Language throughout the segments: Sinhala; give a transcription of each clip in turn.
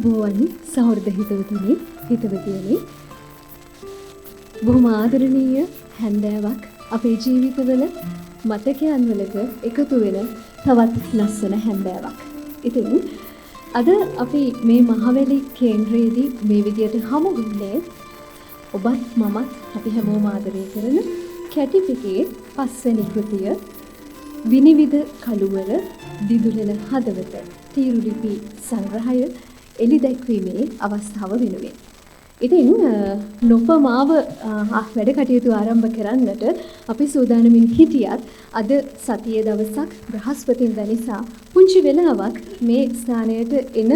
ආයුබෝවන් සහෘද හිතවතුනි හිතවතියනි බොහොම ආදරණීය හැන්දෑවක් අපේ ජීවිතවල මතකයන් වලට එකතු වෙන තවත් ලස්සන හැන්දෑවක්. ඉතින් අද අපි මේ මහවැලි කේන්ද්‍රයේදී මේ විදියට හමු වෙන්නේ ඔබත් මමත් අපි හැමෝම ආදරය කරන කැටිපිටියේ පස්වෙනි කෘතිය විනිවිද කළුවර දිදුලන හදවත තීරුලිපි සංග්‍රහය එළි දැක්වීමේ අවස්ථාව වෙනුවෙන්. ඉතින් නොපමාව වැඩ කටයුතු ආරම්භ කරන්නට අපි සූදානමින් හිටියත් අද සතියේ දවසක් බ්‍රහස්පතින්දා නිසා පුංචි වෙලාවක් මේ ස්ථානයට එන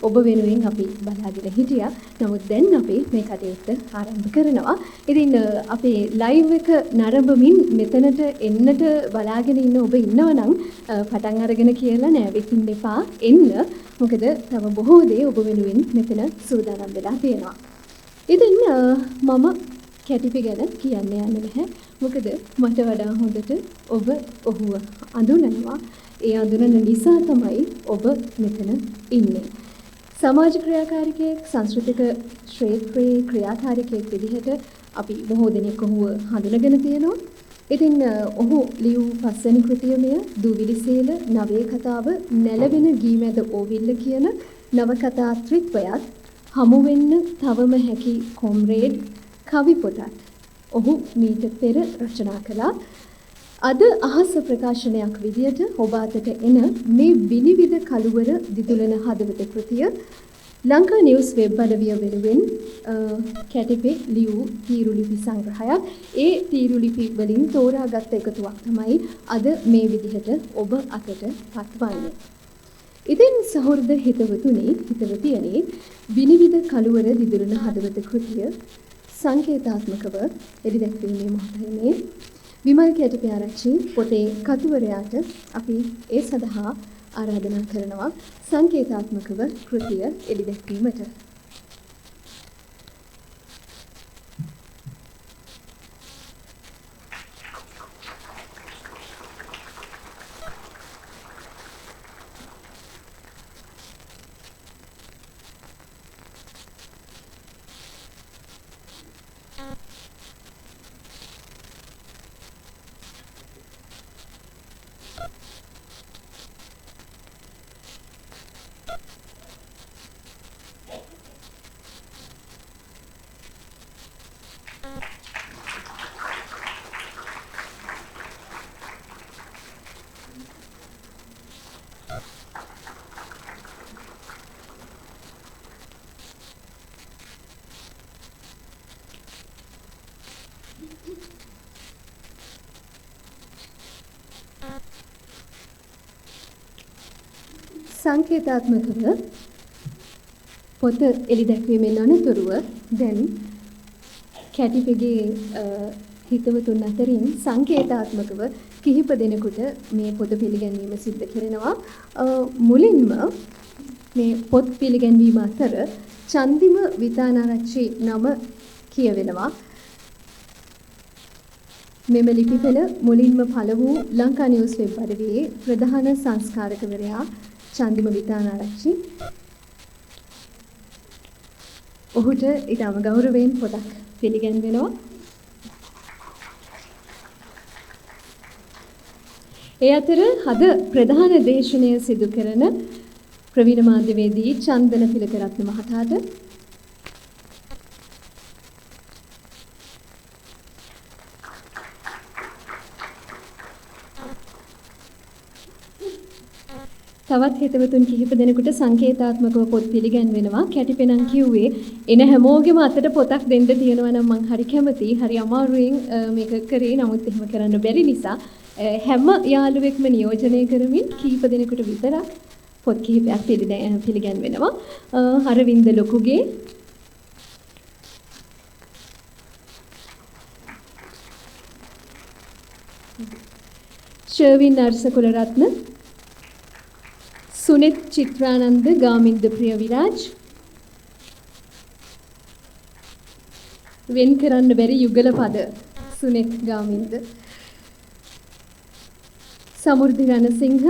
ඔබ වෙනුවෙන් අපි බලාගෙන හිටියා. නමුත් දැන් අපි මේ කටයුත්ත ආරම්භ කරනවා. ඉතින් අපේ ලයිව් එක නරඹමින් මෙතනට එන්නට බලාගෙන ඉන්න ඔබ ඉන්නවනම් පටන් අරගෙන කියලා නැවෙකින් එපා එන්න. මොකද තව බොහෝ දේ ඔබ වෙනුවෙන් මෙතන සූදානම් වෙලා තියෙනවා. ඉතින් මම කැටිපි ගැන කියන්න යන්නේ නැහැ. මොකද මට වඩා හොඳට ඔබ ඔහුව අඳුනනවා. ඒ අඳුනන නිසා තමයි ඔබ මෙතන ඉන්නේ. සමාජ ක්‍රියාකාරිකයෙක්, සංස්කෘතික ක්ෂේත්‍රයේ ක්‍රියාකාරිකයෙක් විදිහට අපි බොහෝ දෙනෙක් ඔහුව හඳුනගෙන තියෙනවා. ඉතින් ඔහු ලියූ පස්වෙනි කෘතිය මෙය දූවිලිසේල නවයේ කතාව නැලවෙන ගී මැද ඕවිල්ල කියන නවකතා ත්‍රිත්වයත් හමු වෙන්න තවම හැකි කොම්රේඩ් කවි පොතත් ඔහු මීට පෙර රචනා කළා. අද අහස ප්‍රකාශනයක් විදියට ඔබ අතට එන මේ විනිවිද කළුවර දිදුලන හදවත කෘතිය ලංකා නිවුස් වෙබ් අඩවිය වෙනුවෙන් කැටිපේ ලියූ තීරුලිපි සංග්‍රහයක්. ඒ තීරුලිපි වලින් තෝරාගත් එකතුවක් තමයි අද මේ විදිහට ඔබ අතට පත්වන්නේ. ඉතින් සහෘද හිතවතුනි හිතවතියනි විනිවිද කළුවර දිදුලන හදවත කෘතිය සංකේතාත්මකව එළිදැක්වීමේ මොහොතයි මේ. විමල් කැටිපේ ආරච්චි පොතේ කතුවරයාට අපි ඒ සඳහා ආරාධනා කරනවා සංකේතාත්මකව කෘතිය එළිදැක්වීමට. සංකේතාත්මකව පොත එළිදැක්වීමෙන් අනතුරුව දැන් කැටිපෙගේ හිතවතුන් අතරින් සංකේතාත්මකව කිහිප දෙනෙකුට මේ පොත පිළිගැන්වීම සිද්ධ කරනවා. මුලින්ම මේ පොත් පිළිගැන්වීම අතර චන්දිම විතානාරච්චි නම කියවෙනවා. මෙම ලිපිපෙළ මුලින්ම පළ වූ ලංකා නිවුස් වෙබ් අඩවියේ ප්‍රධාන සංස්කාරකවරයා චන්දිම විතානාරච්චි. ඔහුට ඊටම ගෞරවයෙන් පොතක් පිළිගැන්වෙනවා. ඒ අතර අද ප්‍රධාන දේශනය සිදු කරන ප්‍රවීණ මාධ්‍යවේදී චන්දන තිලකරත්න මහතාට තවත් හිතවතුන් කිහිප දෙනෙකුට සංකේතාත්මකව පොත් පිළිගැන්වෙනවා. කැටිපෙනන් කිව්වේ එන හැමෝගෙම අතට පොතක් දෙන්න තියෙනවා නම් මං හරි කැමතියි. හරි අමාරුවෙන් මේක කරේ. නමුත් එහෙම කරන්න බැරි නිසා හැම යාළුවෙක්ම නියෝජනය කරමින් කිහිප දෙනෙකුට විතරක් පොත් කිහිපයක් පිළිගැන්වෙනවා. අරවින්ද ලොකුගේ ශර්වින් අර්සකුලරත්න සුනිත් චිත්‍රානන්ද ගාමින්ද ප්‍රියවිරාජ් වෙන් කරන්න බැරි යුගල පද සුනිත් ගාමින්ද සමෘද්ධි රණසිංහ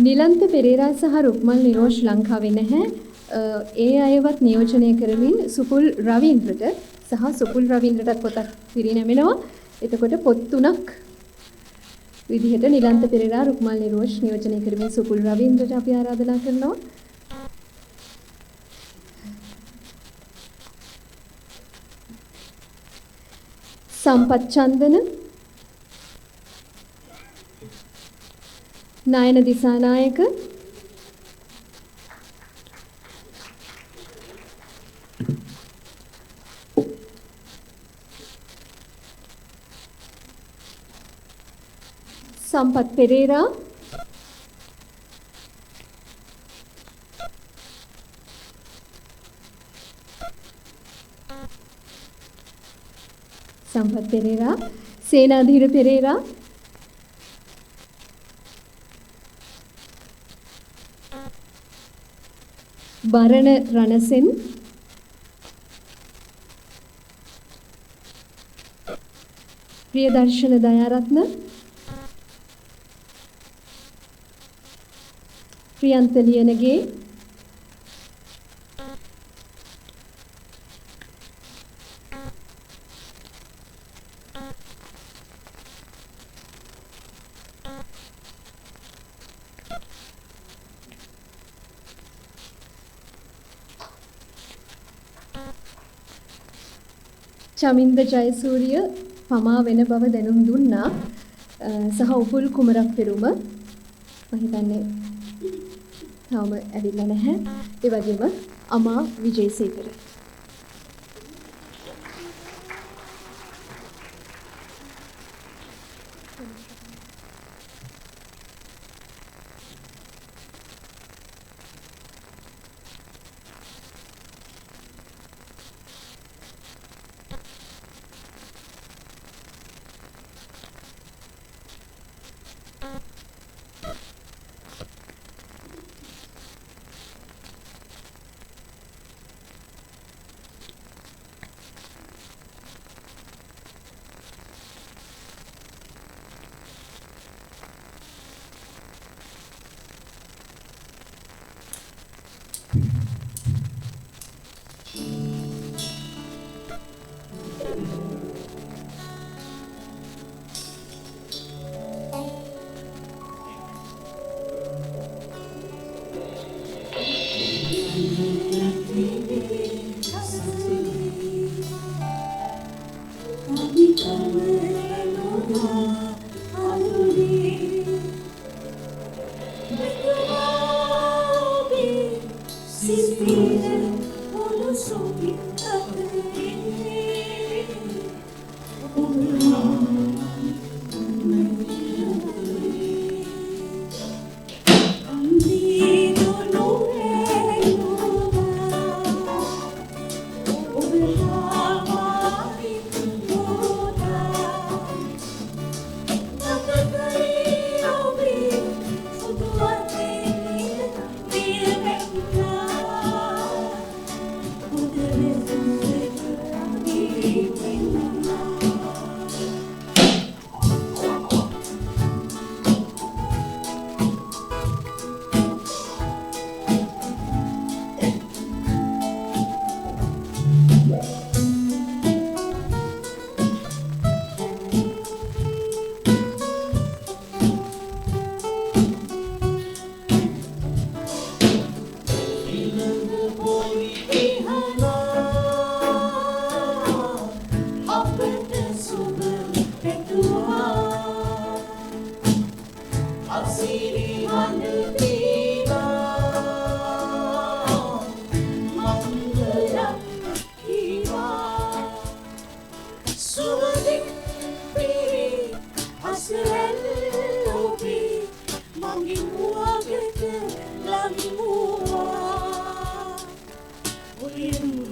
නිලන්ත පෙරේරා සහ රුක්මල් නිරෝෂ් ලංකාවේ නැහැ. ඒ අයවත් නියෝජනය කරමින් සුපුල් රවීන්ද්‍රට සහ සුපුල් රවීන්ද්‍රටත් පොතක් පිරිනැමෙනවා. එතකොට පොත් 3ක් විදිහට නිලන්ත පෙරේරා රුක්මල් නිරෝෂ් නියෝජනය කරමින් සුපුල් රවීන්ද්‍රට අපි ආරාධනා කරනවා. සම්පත් චන්දන, නයන දිසානායක, සම්පත් පෙරේරා, සම්පත් පෙරේරා, සේනාධීර පෙරේරා, බරණ රණසෙන්, ප්‍රියදර්ශන දයාරත්න, ප්‍රියන්ත ලියනගේ, චමින්ද ජයසූරිය පමා වෙන බව දැනුම් දුන්නා සහ උපුල් කුමරක් පෙරුම මම හිතන්නේ තාම ඇවිල්ලා නැහැ. ඒ වගේම අමා විජේසේකර. Langit mua,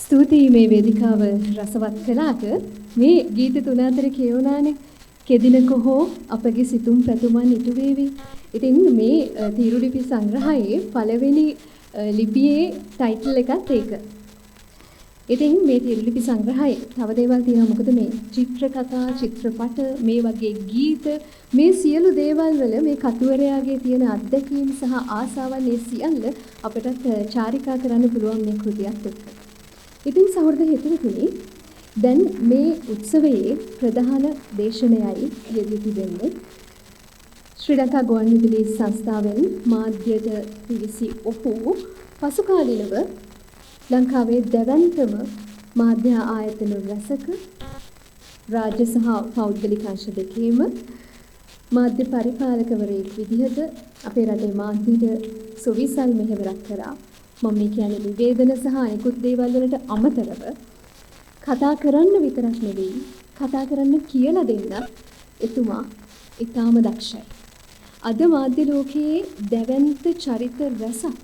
ස්තුතියි මේ වේදිකාව රසවත් කළාට මේ ගීත තුන අතර කියවනානේ කෙදිනක හෝ අපගේ සිතුම් පැතුමන් ඉටු වේවි. ඉතින් මේ තීරුලිපි සංග්‍රහයේ පළවෙනි ලිපියේ ටයිටල් එකත් ඒක. ඉතින් මේ තීරුලිපි සංග්‍රහයේ තව දේවල් තියෙනවා. මොකද මේ චිත්‍ර කතා, චිත්‍රපට, මේ වගේ ගීත, මේ සියලු දේවල් වල මේ කතුවරයාගේ තියෙන අත්දැකීම් සහ ආසාවන් මේ සියල්ල අපටත් චාරිකා කරන්න පුළුවන් මේ කෘතියත් එක්ක. ඉතින් සහෘද හිතවිතුනි දැන් මේ උත්සවයේ ප්‍රධාන දේශනයයි යෙදී තිබෙන්නේ ශ්‍රී ලංකා ගුවන්විදුලි සංස්ථාවෙන් මාධ්‍යයට පිවිසි ඔහු පසුකාලීනව ලංකාවේ දැවැන්තම මාධ්‍ය ආයතන රැසක රාජ්‍ය සහ පෞද්ගලික අංශ දෙකේම මාධ්‍ය පරිපාලකවරයෙක් විදිහට අපේ රටේ මාධ්‍යයට සුවිසල් මෙහෙවරක් කරා. මම මේ කියන්නේ නිවේදන සහ අනිකුත් දේවල් වලට අමතරව කතා කරන්න විතරක් නෙවෙයි කතා කරන්න කියලා දෙන්න එතුමා ඊටාම දක්ෂයි. අද මාධ්‍ය ලෝකයේ දැවැන්ත චරිත රසක්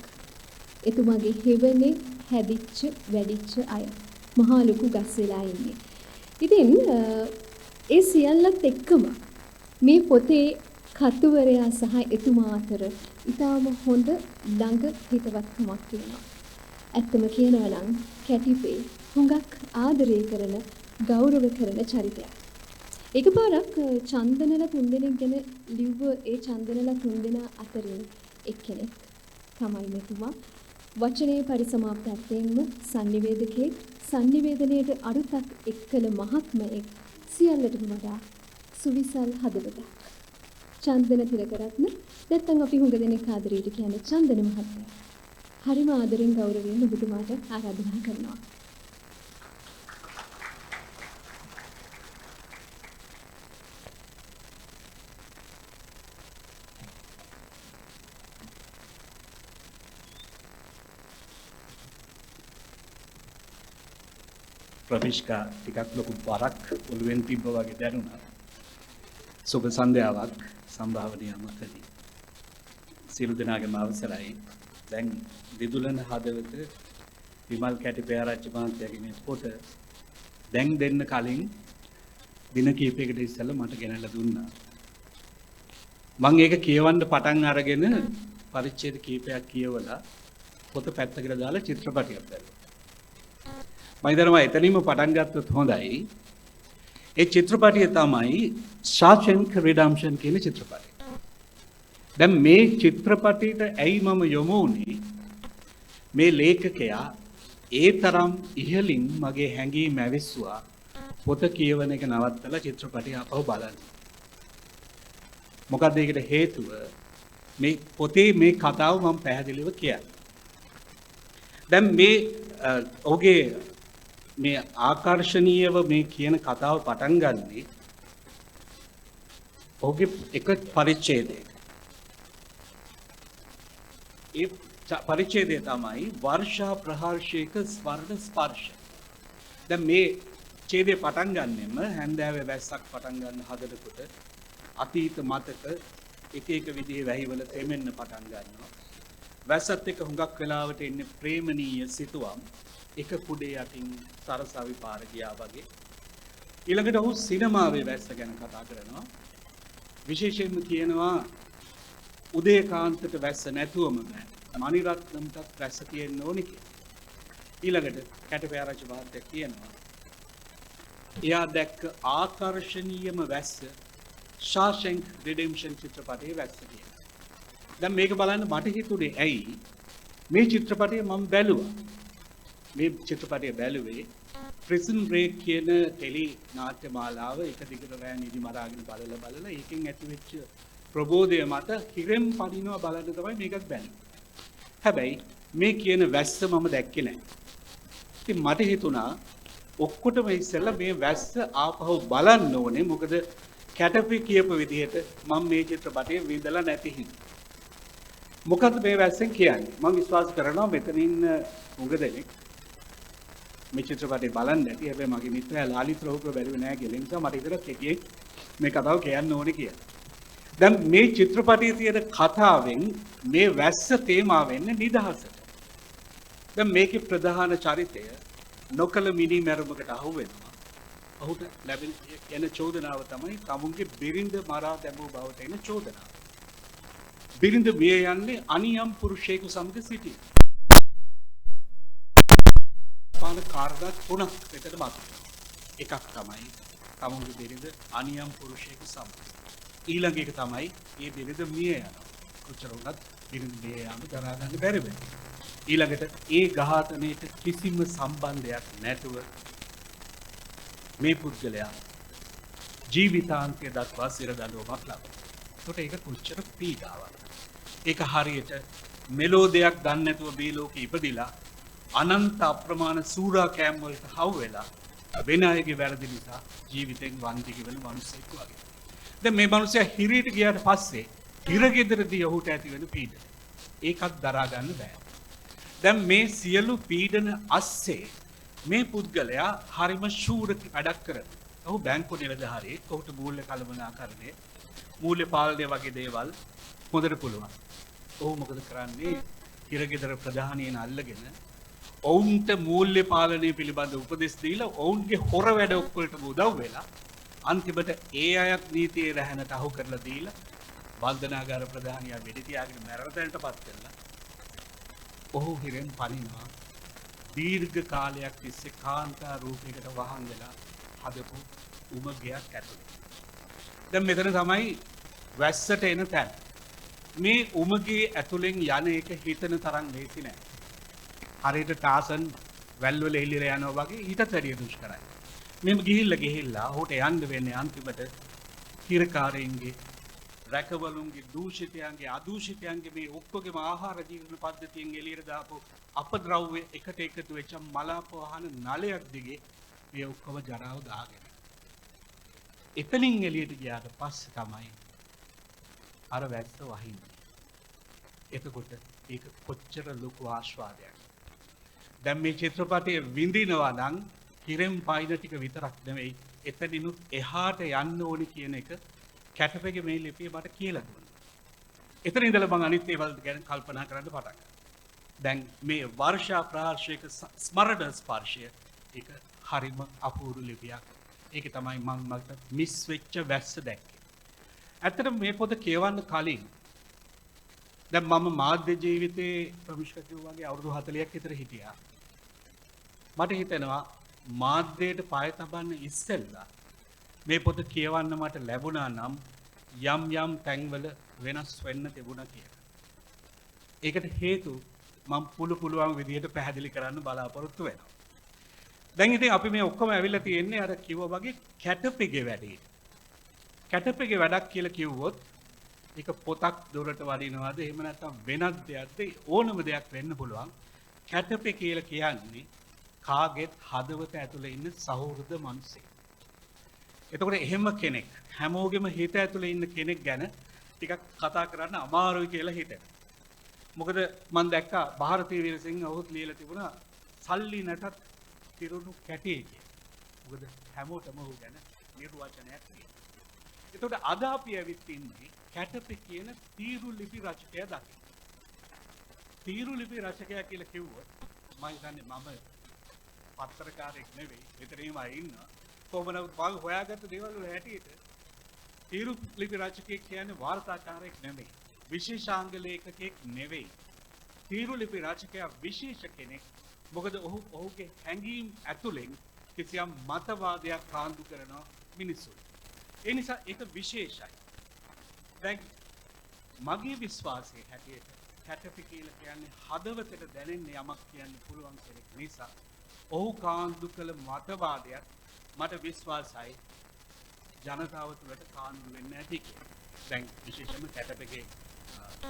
එතුමාගේ හේවනේ හැදිච්ච වැඩිච්ච අය මහා ලොකු ගස් වෙලා ඉන්නේ. ඉතින් ඒ සියල්ලත් එක්කම මේ පොතේ කතුවරයා සහ එතුමා අතර ඊටාම හොඳ ළඟ හිතවත්කමක් තියෙනවා. ඇත්තම කියනවා නම් කැටිපේ හුඟක් ආදරය කරන ගෞරව කරන චරිතයක්. එකපාරක් චන්දනලා තුන්දෙනෙක් ගැන ලිව්ව ඒ චන්දනලා තුන්දෙනා අතරින් එක්කෙනෙක් තමයි මෙතුමා. වචනේ පරිසමාප්තයෙන්ම සංනිවේදකයෙක්, සංනිවේදනයේට අරුතක් එක්කල මහත්මයෙක්, සියල්ලටම වඩා සුවිසල් හදවතක්. චන්දන තිලකරත්න නැත්තම් අපි හුඟ දෙනෙක් ආදරයට කියන්නේ චන්දන මහත්මයා. හරිම ආදරෙන් ගෞරවයෙන් ඔබතුමාට ආරාධනා කරනවා. ප්‍රවිෂ්කා ටිකක් ලොකු බරක් ඔළුවෙන් තිබ්බ වගේ දැනුණා. සුබ සන්ධ්‍යාවක් සම්භාවනීය මතදී. සියලු දෙනාගේම අවසරයි. දැන් විදුලන හදවත විමල් කැටිපේ ආරච්චි මහත්තයාගේ මේ පොත දැන් දෙන්න කලින් දින කිහිපයකට ඉස්සෙල්ලා මට ගෙනල්ලා දුන්නා. මම ඒක කියවන්න පටන් අරගෙන පරිච්ඡේද කිහිපයක් කියවලා පොත පැත්තකට දාලා චිත්‍රපටයක් බැලුවා. මම හිතනවා එතනින්ම පටන් ගත්තොත් හොඳයි. ඒ චිත්‍රපටය තමයි ශාසනික රිඩම්ෂන් කියන චිත්‍රපටය. දැන් මේ චිත්‍රපටයට ඇයි මම යොමු වුනේ? මේ ලේඛකයා ඒ තරම් ඉහළින් මගේ හැඟීම් ඇවිස්සුවා පොත කියවන එක නවත්තලා චිත්‍රපටය අපව බලන්න. මොකද ඒකට හේතුව මේ පොතේ මේ කතාව මම පැහැදිලිව කියන්නේ. දැන් මේ ඔහුගේ මේ ආකර්ශනීයව මේ කියන කතාව පටන් ගන්නේ ඔහුගේ එක පරිච්ඡේදයක. ඒ පරිච්ඡේදය තමයි වර්ෂා ප්‍රහර්ෂයක ස්වර්ණ ස්පර්ශ. දැන් මේ ඡේදය පටන් ගන්නෙම හැන්දෑවේ වැස්සක් පටන් ගන්න හදනකොට අතීත මතක එක එක විදිහේ වැහිවල තෙමෙන්න පටන් ගන්නවා. වැස්සත් එක්ක හුඟක් වෙලාවට එන්නේ ප්‍රේමණීය සිතුවම් එක කුඩේ යටින් සරසවි පාර ගියා වගේ. ඊළඟට ඔහු සිනමාවේ වැස්ස ගැන කතා කරනවා. විශේෂයෙන්ම කියනවා උදේ කාන්තට වැස්ස නැතුවම බෑ. මණිරත්නම්ටත් වැස්ස තියෙන්න ඕනේ කියලා. ඊළඟට කැටපේ ආරච්චි මහත්තයා කියනවා එයා දැක්ක ආකර්ශනීයම වැස්ස ශාෂැන්ක් රිඩෙම්ෂන් චිත්‍රපටයේ වැස්ස කියලා. දැන් මේක බලන්න මට හිතුනේ ඇයි මේ චිත්‍රපටය මම බැලුවා. මේ චිත්‍රපටය බැලුවේ ප්‍රිසන් බ්‍රේක් කියන ටෙලි නාට්‍ය මාලාව එක දිගට රෑ නිදි මරාගෙන බලලා ඒකෙන් ඇතිවෙච්ච ප්‍රබෝධය මත හිරෙන් පනිනවා බලන්න තමයි මේකත් බැලුවේ. හැබැයි මේ කියන වැස්ස මම දැක්කේ නැහැ. ඉතින් මට හිතුණා ඔක්කොටම ඉස්සෙල්ලා මේ වැස්ස ආපහු බලන්න ඕනේ. මොකද කැටපි කියපු විදිහට මම මේ චිත්‍රපටය විඳලා නැති හින්දා. මොකද්ද මේ වැස්සෙන් කියන්නේ? මම විශ්වාස කරනවා මෙතන ඉන්න උඟ දෙනෙක් මේ චිත්‍රපටය බලන්න ඇති. හැබැයි මගේ මිත්‍රයා ලාලිත් රෝහක බැලුවේ නැහැ කියලා. ඒ නිසා මට ඉතල කෙටියෙන් මේ කතාව කියන්න ඕනේ කියලා. දැන් මේ චිත්‍රපටයේ තියෙන කතාවෙන් මේ වැස්ස තේමා වෙන්නේ නිදහසට. දැන් මේකේ ප්‍රධාන චරිතය නොකල මිනි මැරුමකට අහු වෙනවා. ඔහුට ලැබෙන එන චෝදනාව තමයි තමුන්ගේ බිරිඳ මරා දැමූ බවට එන චෝදනාව. බිරිඳ මිය යන්නේ අනියම් පුරුෂයෙකු සමග සිටි. පාන කාර්යයක් තුනක් මෙතන මතුවෙනවා. එකක් තමයි තමුන්ගේ බිරිඳ අනියම් පුරුෂයෙකු සමග. ඊළඟ එක තමයි මේ බිරිඳ මිය යනවා. කොච්චර වුණත් බිරිඳ මිය යාම දරා ගන්න බැරි වෙනවා. ඊළඟට ඒ ඝාතනයට කිසිම සම්බන්ධයක් නැතුව මේ පුද්ගලයා ජීවිතාන්තය දක්වා සිර දඬුවමක් ලබනවා. ඒකට ඒක කොච්චර පීඩාවක්. ඒක හරියට මෙලෝ දෙයක් දන්නේ නැතුව මේ ලෝකෙ ඉපදිලා අනන්ත අප්‍රමාණ සූරා කෑම් වලට හවු වෙලා වෙන අයගේ වැරදි නිසා ජීවිතෙන් වන්දි වෙන මිනිස්සෙක් වගේ. දැන් මේ මිනිස්සයා හිරේට ගියාට පස්සේ හිරගෙදරදී ඔහුට ඇති වෙන පීඩන ඒකත් දරා ගන්න බෑ. දැන් මේ සියලු පීඩන අස්සේ මේ පුද්ගලයා හරිම ශූර වැඩක් කරනවා. ඔහු බැංකු නිලධාරියෙක්. ඔහුට මූල්‍ය කළමනාකරණය, මූල්‍ය පාලනය වගේ දේවල් හොඳට පුළුවන්. ඔහු මොකද කරන්නේ? හිරගෙදර ප්‍රධානියෙන් අල්ලගෙන ඔවුන්ට මූල්‍ය පාලනය පිළිබඳ උපදෙස් දීලා ඔවුන්ගේ හොර වැඩ ඔක්කොලටම උදව් වෙලා අන්තිමට ඒ අයත් නීතියේ රැහැනට අහු කරලා දීලා වන්දනාගාර ප්‍රධානියා වෙඩි තියාගෙන මැරෙතැනටපත් කරලා ඔහු හිරෙන් පනිනවා. දීර්ඝ කාලයක් තිස්සේ කාන්තා රූපයකට වහන් වෙලා හදපු උමගයක් ඇතුළේ. දැන් මෙතන තමයි වැස්සට එන තැන. මේ උමගේ ඇතුළෙන් යන එක හිතන තරම් ලේසි නෑ. හරියට ටාසන් වැල්වල එල්ලිලා යනවා වගේ ඊටත් වැඩිය දුෂ්කරයි. මෙම ගිහිල්ලා ඔහුට යන්න වෙන්නේ අන්තිමට හිරකාරයින්ගේ රැකවලුන්ගේ දූෂිතයන්ගේ අදූෂිතයන්ගේ මේ ඔක්කොගේම ආහාර ජීවන පද්ධතියෙන් එළියට දාපු අපද්‍රව්‍ය එකට එකතු වෙච්ච මලාප වහන නලයක් දිගේ මේ ඔක්කොම ජරාව දාගෙන. එතනින් එළියට ගියාට පස්සේ තමයි අර වැස්ස වහින්නේ. එතකොට ඒක කොච්චර ලොකු ආස්වාදයක්. දැන් මේ චිත්‍රපටයේ විඳිනවා නම් හිරෙන් පයින් ටික විතරක් නෙවෙයි එතනිනුත් එහාට යන්න ඕනේ කියන එක කැටපගේ මේ ලිපියේ මට කියලා දුන්නා. එතන ඉඳලා මම අනිත් ඒවල් ගැන කල්පනා කරන්න පටන් ගත්තා. දැන් මේ වර්ෂා ප්‍රහර්ෂයක ස්මරණ ස්පර්ශය ඒක හරිම අපූර්ව ලිපියක්. ඒක තමයි මම මට මිස් වෙච්ච වැස්ස දැක්කේ. ඇත්තටම මේ පොත කියවන්න කලින් දැන් මම මාධ්‍ය ජීවිතේ ප්‍රවිෂ්ක කිව්වාගේ අවුරුදු 40ක් විතර හිටියා. මට හිතෙනවා මාධ්‍යයට පාය තබන්න ඉස්සෙල්ලා මේ පොත කියවන්න මට ලැබුණා නම් යම් තැන්වල වෙනස් වෙන්න තිබුණා කියලා. ඒකට හේතු මම පුළුවන් විදිහට පැහැදිලි කරන්න බලාපොරොත්තු වෙනවා. දැන් ඉතින් අපි මේ ඔක්කොම ඇවිල්ලා තියෙන්නේ අර කිව්වා වගේ කැටපෙගේ වැඩේ. කැටපෙගේ වැඩක් කියලා කිව්වොත් ඒක පොතක් දොරට වඩිනවද එහෙම නැත්නම් වෙනත් දෙයක්ද ඕනම දෙයක් වෙන්න පුළුවන්. කැටපෙ කියලා කියන්නේ කාගෙත් හදවත ඇතුලේ ඉන්න සහෘද මිනිසෙක්. එතකොට එහෙම කෙනෙක් හැමෝගෙම හිත ඇතුලේ ඉන්න කෙනෙක් ගැන ටිකක් කතා කරන්න අමාරුයි කියලා හිතෙනවා. මොකද මම දැක්කා ಭಾರತೀಯ වීරසිංහ ඔහුත් ලියලා තිබුණා සල්ලි නැතත් තිරුණු කැටේ කියලා. මොකද හැමෝටම ඔහු ගැන නිර්වචනයක් තියෙනවා. එතකොට අද අපි ඇවිත් ඉන්නේ කැටපෙ කියන තීරු ලිපි රචකයා දකින්න. තීරු ලිපි රචකයා කියලා කිව්වොත් මම හිතන්නේ මම පත්තරකාරයෙක් නෙවෙයි. විතරේම ඉන්නවා. කොහොමද මම හොයාගත්ත දේවල් වල හැටියට තීරු ලිපි රචකයෙක් කියන්නේ වාර්තාකාරයෙක් නෙමෙයි. විශේෂාංග ලේඛකයෙක් නෙවෙයි. තීරු ලිපි රචකයා විශේෂ කෙනෙක්. මොකද ඔහුගේ හැඟීම් ඇතුලෙන් කිසියම් මතවාදයක් කාන්දු කරන මිනිස්සු. ඒ නිසා ඒක විශේෂයි. දැන් මගේ විශ්වාසයේ හැටියට කැටපි කියලා කියන්නේ හදවතට දැනෙන යමක් කියන්න පුළුවන් කෙනෙක් නිසා ඔහු කාන්දු කළ මතවාදයක් මට විශ්වාසයි ජනතාව තුළට කාන්දු වෙන්නේ නැති කියලා. දැන් විශේෂයෙන්ම කැටපිගේ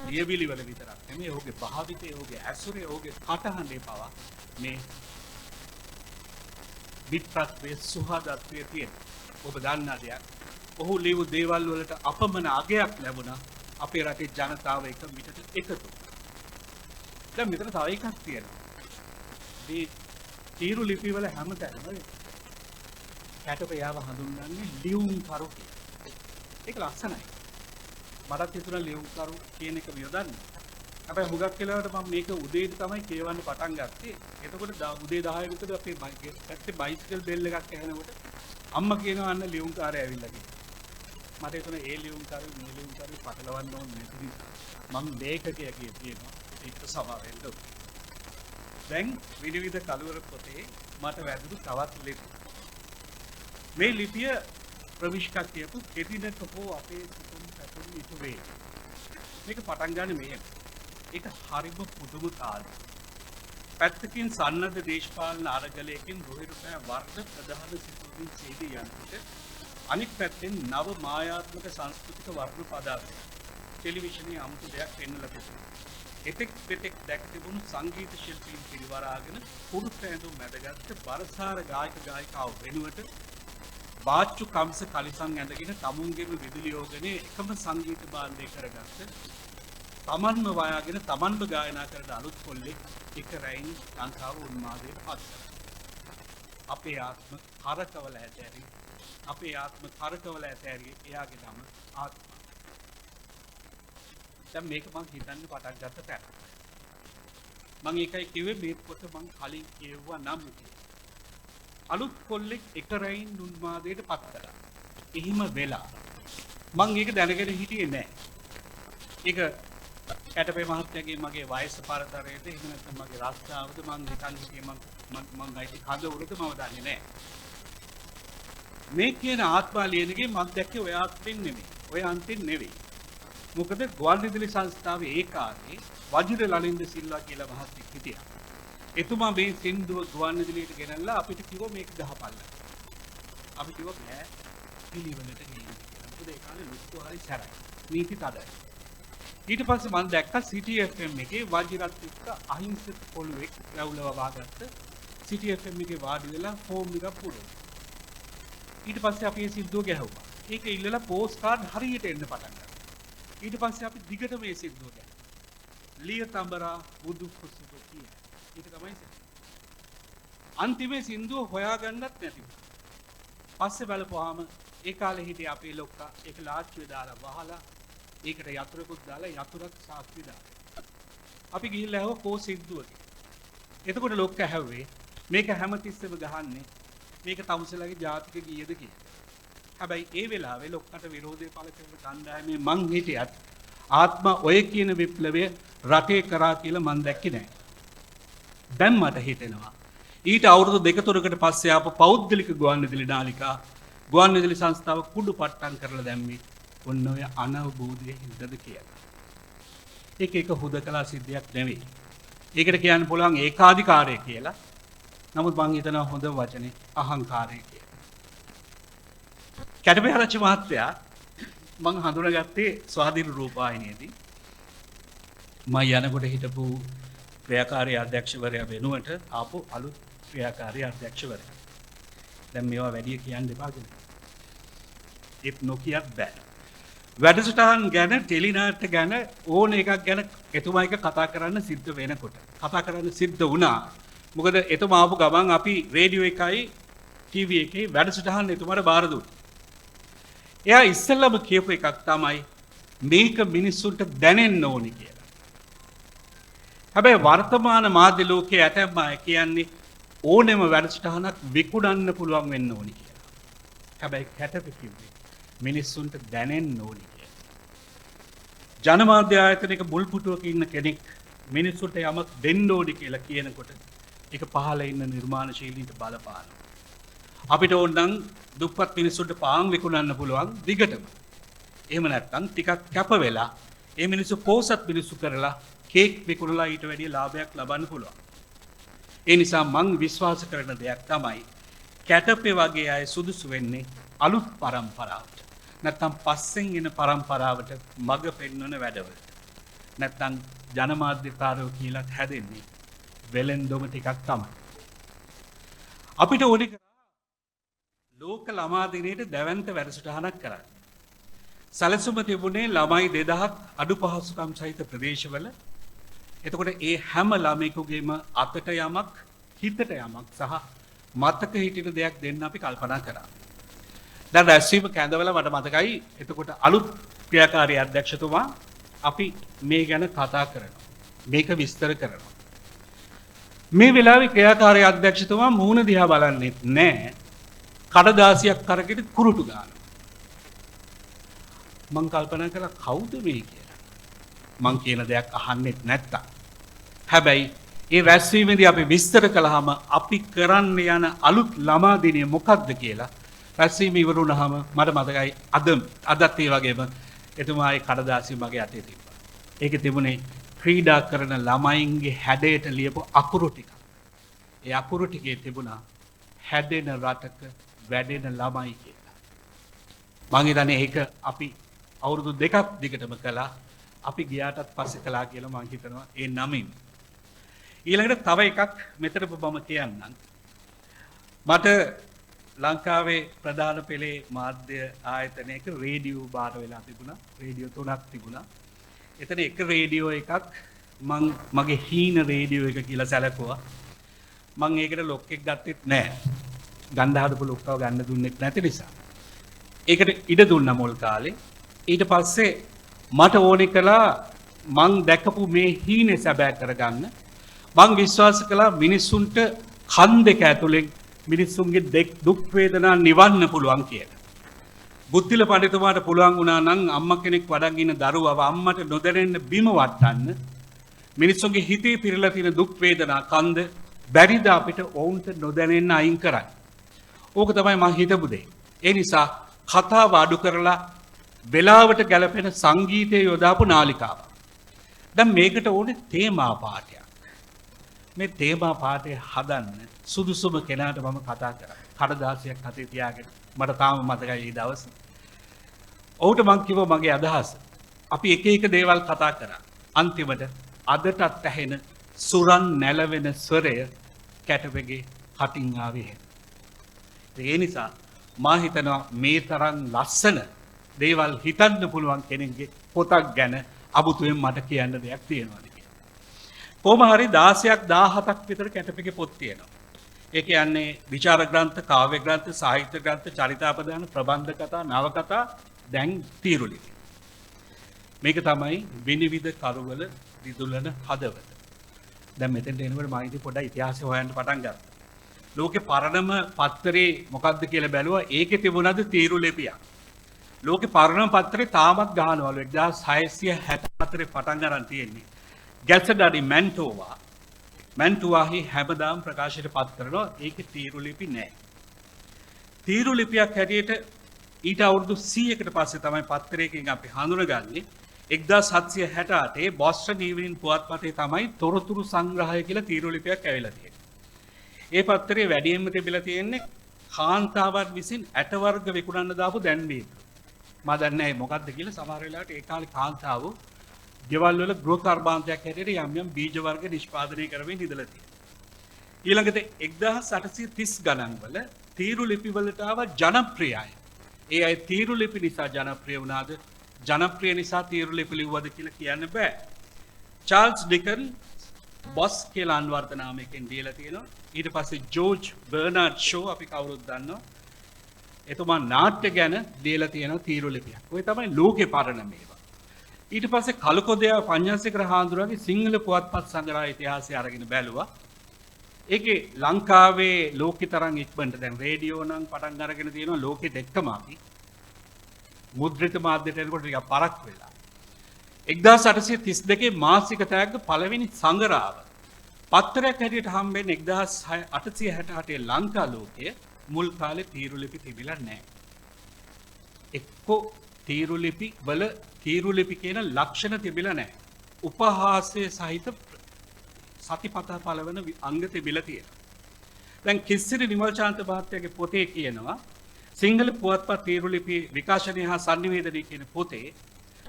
ලියවිලි වල විතරක් නෙමෙයි ඔහුගේ භාවිතය, ඔහුගේ ඇසුරේ, ඔහුගේ කටහඬේ පවා මේ විප්‍රත්වයේ සුහදත්වයේ තියෙන. ඔබ දන්නා දෙයක්. ඔහු ලියපු දේවල් වලට අපමණ අගයක් ලැබුණා අපේ රටේ ජනතාව එක මිටට එකතු. දැන් මෙතන තව එකක් තියෙනවා. මේ තීරු ලිපි වල හැමතැනම කැටපියාව හඳුන්වන්නේ ලියුම්කරු කියලා. ඒක ලස්සනයි. මටත් හිතුණා ලියුම්කරු කියන එක යොදන්න. හැබැයි හුඟක් වෙලාවට මම මේක උදේට තමයි කියවන්න පටන් ගත්තේ. එතකොට උදේ 10 විතර අපේ පැත්තේ බයිසිකල් බෙල් එකක් ඇහෙනකොට අම්මා කියනවා අන්න ලියුම්කාරය ඇවිල්ලා කියලා. මට හිතුණා ඒ ලියුම්කාරය මේ ලියුම්කාරය පටලවන්න ඕනේ නැති නිසා මම ලේඛකයා කියනවා. ඒක සමා වෙන්න ඕනේ. දැන් විවිධ කලවර පොතේ මට වැදුණු තවත් ලිපි. මේ ලිපිය ප්‍රවිෂ්කා කියපු එදිනක හෝ අපේ සිතුම් පැතුම් ඉතු වේ. මේක පටන් ගන්න මෙහෙම. ඒක හරිම පුදුම කාලයක්. පැත්තකින් සන්නද්ධ දේශපාලන අරගලයකින් රුහිරුපෑ වර්ග ප්‍රධාන සිතුමින් සේදී යනකොට අනික් පැත්තෙන් නව මායාත්මක සංස්කෘතික වර්ග පදාර්ථය ටෙලිවිෂනයේ අමුතු දෙයක් පෙන්වලා තිබුණා. එතෙක් පෙතෙක් දැක් තිබුණු සංගීත ශිල්පීන් පිරිවරාගෙන පුරුත් ඇඳුම් මැදගත්ත බරසාර ගායක ගායිකාව වෙනුවට වාච්චු කම්ස කලිසම් ඇඳගෙන තමුන්ගේම විදුලි යෝගනේ එකම සංගීත භාණ්ඩය කරගත්ත තමන්ම වයාගෙන තමන්ම ගායනා කරන අලුත් කොල්ලෙක් එක රැයින් ලංකාව උන්මාදයට පත් කරා. අපේ ආත්ම කරකවල ඇතැරි එයාගේ නම ආත්ම. දැන් මේක මම හිතන්න පටන් ගත්ත තැන. මම ඒකයි කිව්වේ මේ පොත මම කලින් කියවුවා නම් අලුත් කොල්ලෙක් එක රැයින් උන්මාදයට පත් කරා. එහිම වෙලා මම ඒක දැනගෙන හිටියේ නෑ. ඒක කැටපේ මහත්තයාගේ මගේ වයස පරතරයට එහෙම නැත්නම් මගේ රස්සාවද මම හිතන්නේ හිටියේ මම ගයිටි හදවතට මම දන්නේ නෑ. මේ කියන ආත්මා ලියනගේ මම දැක්කේ ඔය ආත්මෙන් නෙමෙයි. ඔය අන්තින් නෙවෙයි. මොකද ගුවන්විදුලි සංස්ථාවේ ඒ කාලේ වජිර ලලින්ද සිල්වා කියලා මහත්තයෙක් හිටියා. එතුමා මේ සින්දුව ගුවන්විදුලියට ගෙනල්ලා අපිට කිව්වා මේක ගහපල්ලා. අපි කිව්වා බෑ පිළිවෙලට ගෙනියන්න කියලා. මොකද ඒ කාලේ ලොකු හරි සැරයි. නීති තදයි. ඊට පස්සේ මම දැක්කා City FM එකේ වජිරත් එක්ක අහිංසක පොළුවෙක් රැවුලව වාගත්ත City FM එකේ වාඩි වෙලා ෆෝම් එකක් පුරවනවා. ඊට පස්සේ අපි මේ සින්දුව ගැහුවා. ඒක ඉල්ලලා පෝස්ට් කාඩ් හරියට එන්න පටන් ගත්තා. ඊට පස්සේ අපි දිගට මේ සින්දුව ගැහුවා. ලිය තඹරා බුදු කුසුක කිය. ඒක තමයි සින්දුව. අන්තිමේ සින්දුව හොයාගන්නත් නැති වුණා. පස්සේ බලපුවාම ඒ කාලේ හිටිය අපේ ලොක්කා ඒක ලාච්චුවේ දාලා වහලා ඒකට යතුරුකුත් දාලා යතුරක් සාක්ෂි දාලා. අපි ගිහිල්ලා ඇහුවා කෝ සින්දුවද? එතකොට ලොක්කා ඇහුවේ මේක හැමතිස්සෙම ගහන්නේ මේක තමුසෙලාගේ ජාතික ගීයද කියලා. හැබැයි ඒ වෙලාවේ ලොක්කට විරෝධය පළ කරන කණ්ඩායමේ මං හිටියත් ආත්ම ඔය කියන විප්ලවය රටේ කරා කියලා මං දැක්කේ නැහැ. දැන් මට හිතෙනවා ඊට අවුරුදු 2-3කට පස්සේ ආපු පෞද්ගලික ගුවන්විදුලි නාලිකා ගුවන්විදුලි සංස්ථාව කුඩු පට්ටම් කරලා දැම්මේ ඔන්න ඔය අනවබෝධයේ හින්දාද කියලා. ඒක හුදකලා සිද්ධියක් නෙවෙයි. ඒකට කියන්න පුළුවන් ඒකාධිකාරය කියලා. නමුත් මං හිතනවා හොඳ වචනේ අහංකාරය කියලා. කැටපේ ආරච්චි මහත්තයා මං හඳුනාගත්තේ ස්වාධීන රූපවාහිනියේදී. මම යනකොට හිටපු ක්‍රියාකාරී අධ්‍යක්ෂවරයා වෙනුවට ආපු අලුත් ක්‍රියාකාරී අධ්‍යක්ෂවරයා. දැන් මේවා වැඩි කියන්න එපා කියලා. ඒත් නොකියත් බෑ. වැඩසටහන් ගැන ටෙලිනාට්‍ය ගැන ඕන එකක් ගැන එතුමා එක කතා කරන්න සිද්ධ වෙනකොට කතා කරන්න සිද්ධ වුණා. මොකද එතුමා ආපු ගමන් අපි රේඩියෝ එකයි ටීවී එකේ වැඩසටහන් එතුමාට බාර දුන්නා. එයා ඉස්සෙල්ලම කියපු එකක් තමයි මේක මිනිස්සුන්ට දැනෙන්න ඕනි කියලා. හැබැයි වර්තමාන මාධ්‍ය ලෝකයේ ඇතැම් අය කියන්නේ ඕනෙම වැඩසටහනක් විකුණන්න පුළුවන් වෙන්න ඕනි කියලා. හැබැයි කැටප කිව්වේ මිනිස්සුන්ට දැනෙන්න ඕනි කියලා. ජනමාධ්‍ය ආයතනයක මුල් පුටුවක ඉන්න කෙනෙක් මිනිස්සුන්ට යමක් දෙන්න ඕනි කියලා කියනකොට ඒක පහළ ඉන්න නිර්මාණශීලීන්ට බලපානවා. අපිට ඕනනම් දුප්පත් මිනිස්සුන්ට පාන් විකුණන්න පුළුවන් දිගටම. එහෙම නැත්නම් ටිකක් කැප වෙලා ඒ මිනිස්සු පෝසත් මිනිස්සු කරලා කේක් විකුණලා ඊට වැඩිය ලාභයක් ලබන්න පුළුවන්. ඒ නිසා මං විශ්වාස කරන දෙයක් තමයි කැටපේ වගේ අය සුදුසු වෙන්නේ අලුත් පරම්පරාවට. නැත්නම් පස්සෙන් එන පරම්පරාවට මඟ පෙන්වන වැඩවලට. නැත්නම් ජනමාධ්‍යකාරයෝ කියලා හැදෙන්නේ වෙලෙන්දොම ටිකක් තමයි. අපිට ඕනේ ලෝක ළමා දිනේට දැවැන්ත වැඩසටහනක් කරන්න. සැලසුම තිබුණේ ළමයි 2000ක් අඩු පහසුකම් සහිත ප්‍රදේශවල. එතකොට ඒ හැම ළමයෙකුගේම අතට යමක් හිතට යමක් සහ මතක හිටින දෙයක් දෙන්න අපි කල්පනා කරා. දැන් රැස්වීම කැඳවලා මට මතකයි එතකොට අලුත් ක්‍රියාකාරී අධ්‍යක්ෂතුමා අපි මේ ගැන කතා කරනවා. මේක විස්තර කරනවා. මේ වෙලාවේ ක්‍රියාකාරී අධ්‍යක්ෂතුමා මූණ දිහා බලන්නේ නැහැ. කඩදාසියක් කරගෙන කුරුටු ගන්නවා. මං කල්පනා කළා කවුද මේ කියලා. මං කියන දෙයක් අහන්නෙත් නැත්තම්. හැබැයි ඒ රැස්වීමේදී අපි විස්තර කළාම අපි කරන්න යන අලුත් ළමා දිනය මොකක්ද කියලා රැස්වීම ඉවර වුණාම මට මතකයි අදත් ඒ වගේම එතුමාගේ කඩදාසිය මගේ අතේ තිබ්බා. ඒකේ තිබුණේ ක්‍රීඩා කරන ළමයින්ගේ හැඩයට ලියපු අකුරු ටික. ඒ අකුරු ටිකේ තිබුණා හැදෙන රටක වැඩෙන ළමයි කියලා. මං හිතන්නේ ඒක අපි අවුරුදු 2ක් දිගටම කළා. අපි ගියාටත් පස්සේ කළා කියලා මං හිතනවා ඒ නමින්. ඊළඟට තව එකක් මෙතන මම කියන්නම්. මට ලංකාවේ ප්‍රධාන පෙළේ මාධ්‍ය ආයතනයක රේඩියෝ බාර වෙලා තිබුණා. රේඩියෝ 3ක් තිබුණා. එතන එක රේඩියෝ එකක් මං මගේ හීන රේඩියෝ එක කියලා සැලකුවා. මං ඒකට ලොක්ෙක් ගත්තෙත් නැහැ. ගන්න හදපු ලොක්කව ගන්න දුන්නෙත් නැති නිසා. ඒකට ඉඩ දුන්නා මුල් කාලේ. ඊට පස්සේ මට ඕනේ කළා මං දැකපු මේ හීනේ සැබෑ කරගන්න. මං විශ්වාස කළා මිනිස්සුන්ට කන් දෙක ඇතුලෙන් මිනිස්සුන්ගේ දුක් වේදනා නිවන්න පුළුවන් කියලා. බුද්ධිල පඬිතුමාට පුළුවන් වුණා නම් අම්මා කෙනෙක් වඩන් ඉන්න දරුවව අම්මට නොදැනෙන්න බිම වටන්න මිනිස්සුන්ගේ හිතේ පිරලා තියෙන දුක් වේදනා කන්ද බැරිද අපිට ඔවුන්ට නොදැනෙන්න අයින් කරන්න. ඕක තමයි මම හිතපු දේ. ඒ නිසා කතාව අඩු කරලා වෙලාවට ගැලපෙන සංගීතය යොදාපු නාලිකාව. දැන් මේකට ඕනේ තේමා පාඨයක්. මේ තේමා පාඨය හදන්න සුදුසුම කෙනාට මම කතා කරා. කඩදාසියක් අතේ තියාගෙන මට තාම මතකයි ඒ දවස්. ඔහුට මං කිව්වා මගේ අදහස. අපි එක එක දේවල් කතා කරා. අන්තිමට අදටත් ඇහෙන සුරන් නැලවෙන ස්වරය කැටපෙගේ කටින් ආවේ. ඒ නිසා මා හිතනවා මේ තරම් ලස්සන දේවල් හිතන්න පුළුවන් කෙනෙක්ගේ පොතක් ගැන අමුතුවෙන් මට කියන්න දෙයක් තියෙනවා කියලා. කොහොම හරි 16ක් 17ක් විතර කැටපෙගේ පොත් තියෙනවා. ඒ කියන්නේ විචාර ග්‍රන්ථ, කාව්‍ය ග්‍රන්ථ, සාහිත්‍ය ග්‍රන්ථ, චරිතාපදාන, ප්‍රබන්ධ කතා, නවකතා, දැන් තීරුලිපි. මේක තමයි විනිවිද කරවල දිදුලන හදවත. දැන් මෙතෙන්ට එනකොට මම ඉතින් පොඩ්ඩක් ඉතිහාසය හොයන්න පටන් ගත්තා. ලෝකේ පරණම පත්තරේ මොකක්ද කියලා බැලුවා. ඒකේ තිබුණාද තීරුලිපියක්. ලෝකේ පරණම පත්තරේ තාමත් ගහනවලු 1664 පටන් ගන්න තියෙන්නේ. ගැසඩඩි මැන්ටෝවා මැන්ටුවාහි හැමදාම ප්‍රකාශයට පත් කරනවා ඒකේ තීරුලිපි නැහැ. තීරුලිපියක් හැටියට ඊට අවුරුදු 100කට පස්සේ තමයි පත්තරයකින් අපි හඳුනගන්නේ 1768 බොස්ටන් ඊවනින් පුවත්පතේ තමයි තොරතුරු සංග්‍රහය කියලා තීරුලිපියක් ඇවිල්ලා තියෙන්නේ. ඒ පත්තරේ වැඩියෙන්ම තිබිලා තියෙන්නේ කාන්තාවන් විසින් ඇට වර්ග විකුණන්න දාපු දැන්වීම. මම දන්නේ නැහැ මොකද්ද කියලා. සමහර වෙලාවට ඒ කාලේ කාන්තාවෝ ගෙවල් වල ගෘහ කර්මාන්තයක් හැටියට යම් යම් බීජ වර්ග නිෂ්පාදනය කරමින් ඉඳලා තියෙනවා. ඊළඟට 1830 ගණන් වල තීරුලිපි වලට ආව ජනප්‍රියයි. ඒ අය තීරුලිපි නිසා ජනප්‍රිය වුණාද ජනප්‍රිය නිසා තීරුලිපි ලිව්වද කියලා කියන්න බෑ. චාල්ස් ඩිකන් බොස් කියලා අන්වර්ථ නාමයකින් දීලා තියෙනවා. ඊට පස්සේ ජෝර්ජ් බර්නාඩ් ෂෝ අපි කවුරුත් දන්නවා. එතුමා නාට්‍ය ගැන දීලා තියෙනවා තීරුලිපියක්. ඔය තමයි ලෝකේ පරණ මේවා. ඊට පස්සේ කලකොදයා පඤ්ඤාසේකර හාමුදුරුවන්ගේ සිංහල පුවත්පත් සංග්‍රහ ඉතිහාසය අරගෙන බැලුවා. ඒකේ ලංකාවේ ලෝකෙ තරම් ඉක්මනට දැන් රේඩියෝ නම් පටන් අරගෙන තියෙනවා ලෝකෙ දෙකම අපි මුද්‍රිත මාධ්‍යට එනකොට ටිකක් පරක් වෙලා 1832 මාසික තෑග්ග පළවෙනි සංගරාව පත්තරයක් හැටියට හම්බෙන්නේ 1868 ලංකා ලෝකයේ මුල් කාලේ තීරුලිපි තිබිලා නැහැ. එක්කෝ තීරුලිපි වල තීරුලිපි කියන ලක්ෂණ තිබිලා නැහැ. උපහාසය සහිත සතිපතා පළවන අංග තිබිලා තියෙනවා. දැන් කිස්සිරි නිමල්චාන්ත මහත්තයාගේ පොතේ කියනවා සිංහල පුවත්පත් තීරුලිපි විකාශනය හා sannivedanaya කියන පොතේ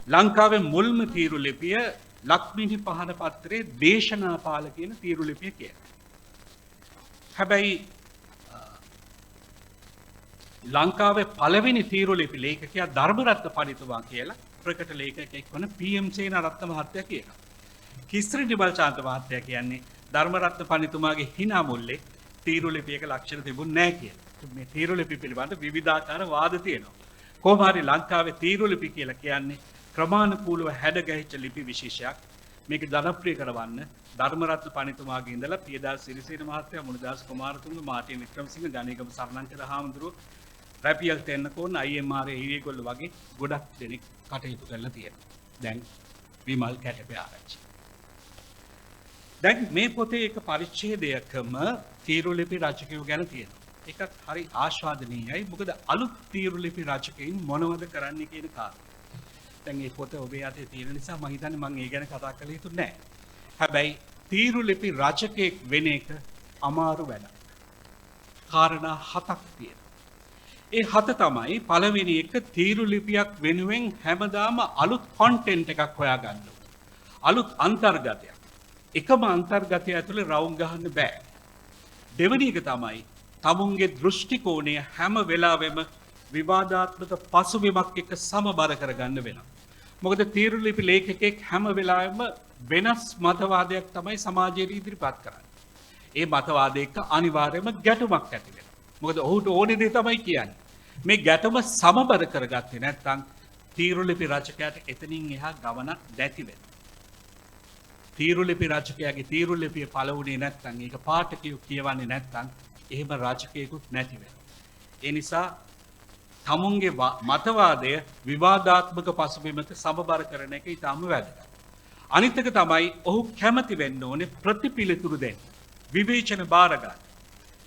ලංකාවේ මුල්ම තීරුලිපිය ලක්මිණි පහන පත්‍රයේ දේශනාපාල කියන තීරුලිපිය කියනවා. හැබැයි ලංකාවේ පළවෙනි තීරුලිපි ලේඛකයා ධර්මරත්න පඬිතුමා කියලා ප්‍රකට ලේඛකයෙක් වන පී.එම්. සේනාරත්න මහත්තයා කියනවා. කිස්ත්‍රි නිමල්චාන්ත මහත්තයා කියන්නේ ධර්මරත්න පඬිතුමාගේ hina මුල්ලේ තීරුලිපියක ලක්ෂණ තිබුණ නැහැ කියලා. මේ තීරුලිපි පිළිබඳ විවිධාකාර වාද තියෙනවා. කොහොම හරි ලංකාවේ තීරුලිපි කියලා කියන්නේ ක්‍රමානුකූලව හැඩ ගැහිච්ච ලිපි විශේෂයක්. මේක ජනප්‍රිය කරවන්න ධර්මරත්න පඬිතුමාගේ ඉඳලා පියදාස සිරිසේන මහත්තයා, මුනිදාස කුමාරතුංග, මාර්ටින් වික්‍රමසිංහ, ජනේගම සරණංකර හාමුදුරුවෝ, රැපියල් තෙන්නකෝන්, IMR හිරියගොල්ල වගේ ගොඩක් දෙනෙක් කටයුතු කරලා තියෙනවා. දැන් විමල් කැටපේ ආරච්චි. දැන් මේ පොතේ එක පරිච්ඡේදයකම තීරුලිපි රචකයෝ ගැන තියෙනවා. ඒකත් හරි ආස්වාදනීයයි. මොකද අලුත් තීරුලිපි රචකයින් මොනවද කරන්නේ කියන කාරණා. දැන් මේ පොත ඔබේ අතේ තියෙන නිසා මම හිතන්නේ මම ඒ ගැන කතා කළ යුතු නැහැ. හැබැයි තීරුලිපි රචකයෙක් වෙන එක අමාරු වැඩක්. කාරණා 7ක් තියෙනවා. ඒ 7 තමයි පළවෙනි එක තීරුලිපියක් වෙනුවෙන් හැමදාම අලුත් කන්ටෙන්ට් එකක් හොයාගන්න ඕනේ. අලුත් අන්තර්ගතයක්. එකම අන්තර්ගතය ඇතුලේ රවුම් ගහන්න බෑ. දෙවෙනි එක තමයි තමුන්ගේ දෘෂ්ටි කෝණය හැම වෙලාවෙම විවාදාත්මක පසුබිමක් එක්ක සමබර කරගන්න වෙනවා. මොකද තීරුලිපි ලේඛකෙක් හැම වෙලාවෙම වෙනස් මතවාදයක් තමයි සමාජයට ඉදිරිපත් කරන්නේ. ඒ මතවාදය එක්ක අනිවාර්යයෙන්ම ගැටුමක් ඇති වෙනවා. මොකද ඔහුට ඕනේ දේ තමයි කියන්නේ. මේ ගැටුම සමබර කරගත්තේ නැත්නම් තීරුලිපි රචකයාට එතනින් එහා ගමනක් නැති වෙනවා. තීරුලිපි රචකයාගේ තීරුලිපිය පළවුණේ නැත්නම් ඒක පාඨකයෝ කියවන්නේ නැත්නම් එහෙම රචකයෙකුත් නැති වෙනවා. ඒ නිසා තමුන්ගේ මතවාදය විවාදාත්මක පසුබිමක සමබර කරන එක ඉතාම වැදගත්. අනිත් එක තමයි ඔහු කැමති වෙන්න ඕනේ ප්‍රතිපිළිතුරු දෙන්න. විවේචන බාර ගන්න.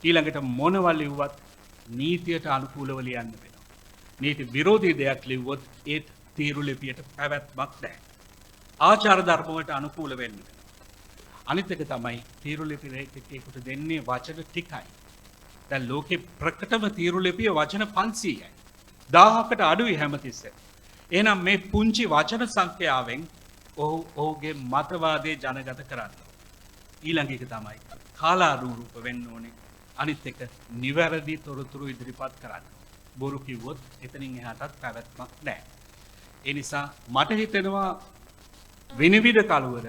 ඊළඟට මොනවා ලිව්වත් නීතියට අනුකූලව ලියන්න වෙනවා. නීති විරෝධී දෙයක් ලිව්වොත් ඒත් තීරුලිපියට පැවැත්මක් නැහැ. ආචාර ධර්ම වලට අනුකූල වෙන්න වෙනවා. අනිත් එක තමයි තීරුලිපි ලේඛකයෙකුට දෙන්නේ වචන ටිකයි. දැන් ලෝකේ ප්‍රකටම තීරුලිපිය වචන 500යි. 1000කට අඩුයි හැමතිස්සෙම. එහෙනම් මේ පුංචි වචන සංඛ්‍යාවෙන් ඔහුගේ මතවාදයේ ජනගත කරන්න. ඊළඟ එක තමයි කාලානුරූප වෙන්න ඕනේ. අනිත් එක නිවැරදි තොරතුරු ඉදිරිපත් කරන්න. බොරු කිව්වොත් එතනින් එහාටත් පැවැත්මක් නැහැ. ඒ නිසා මට හිතෙනවා විනිවිද කලවර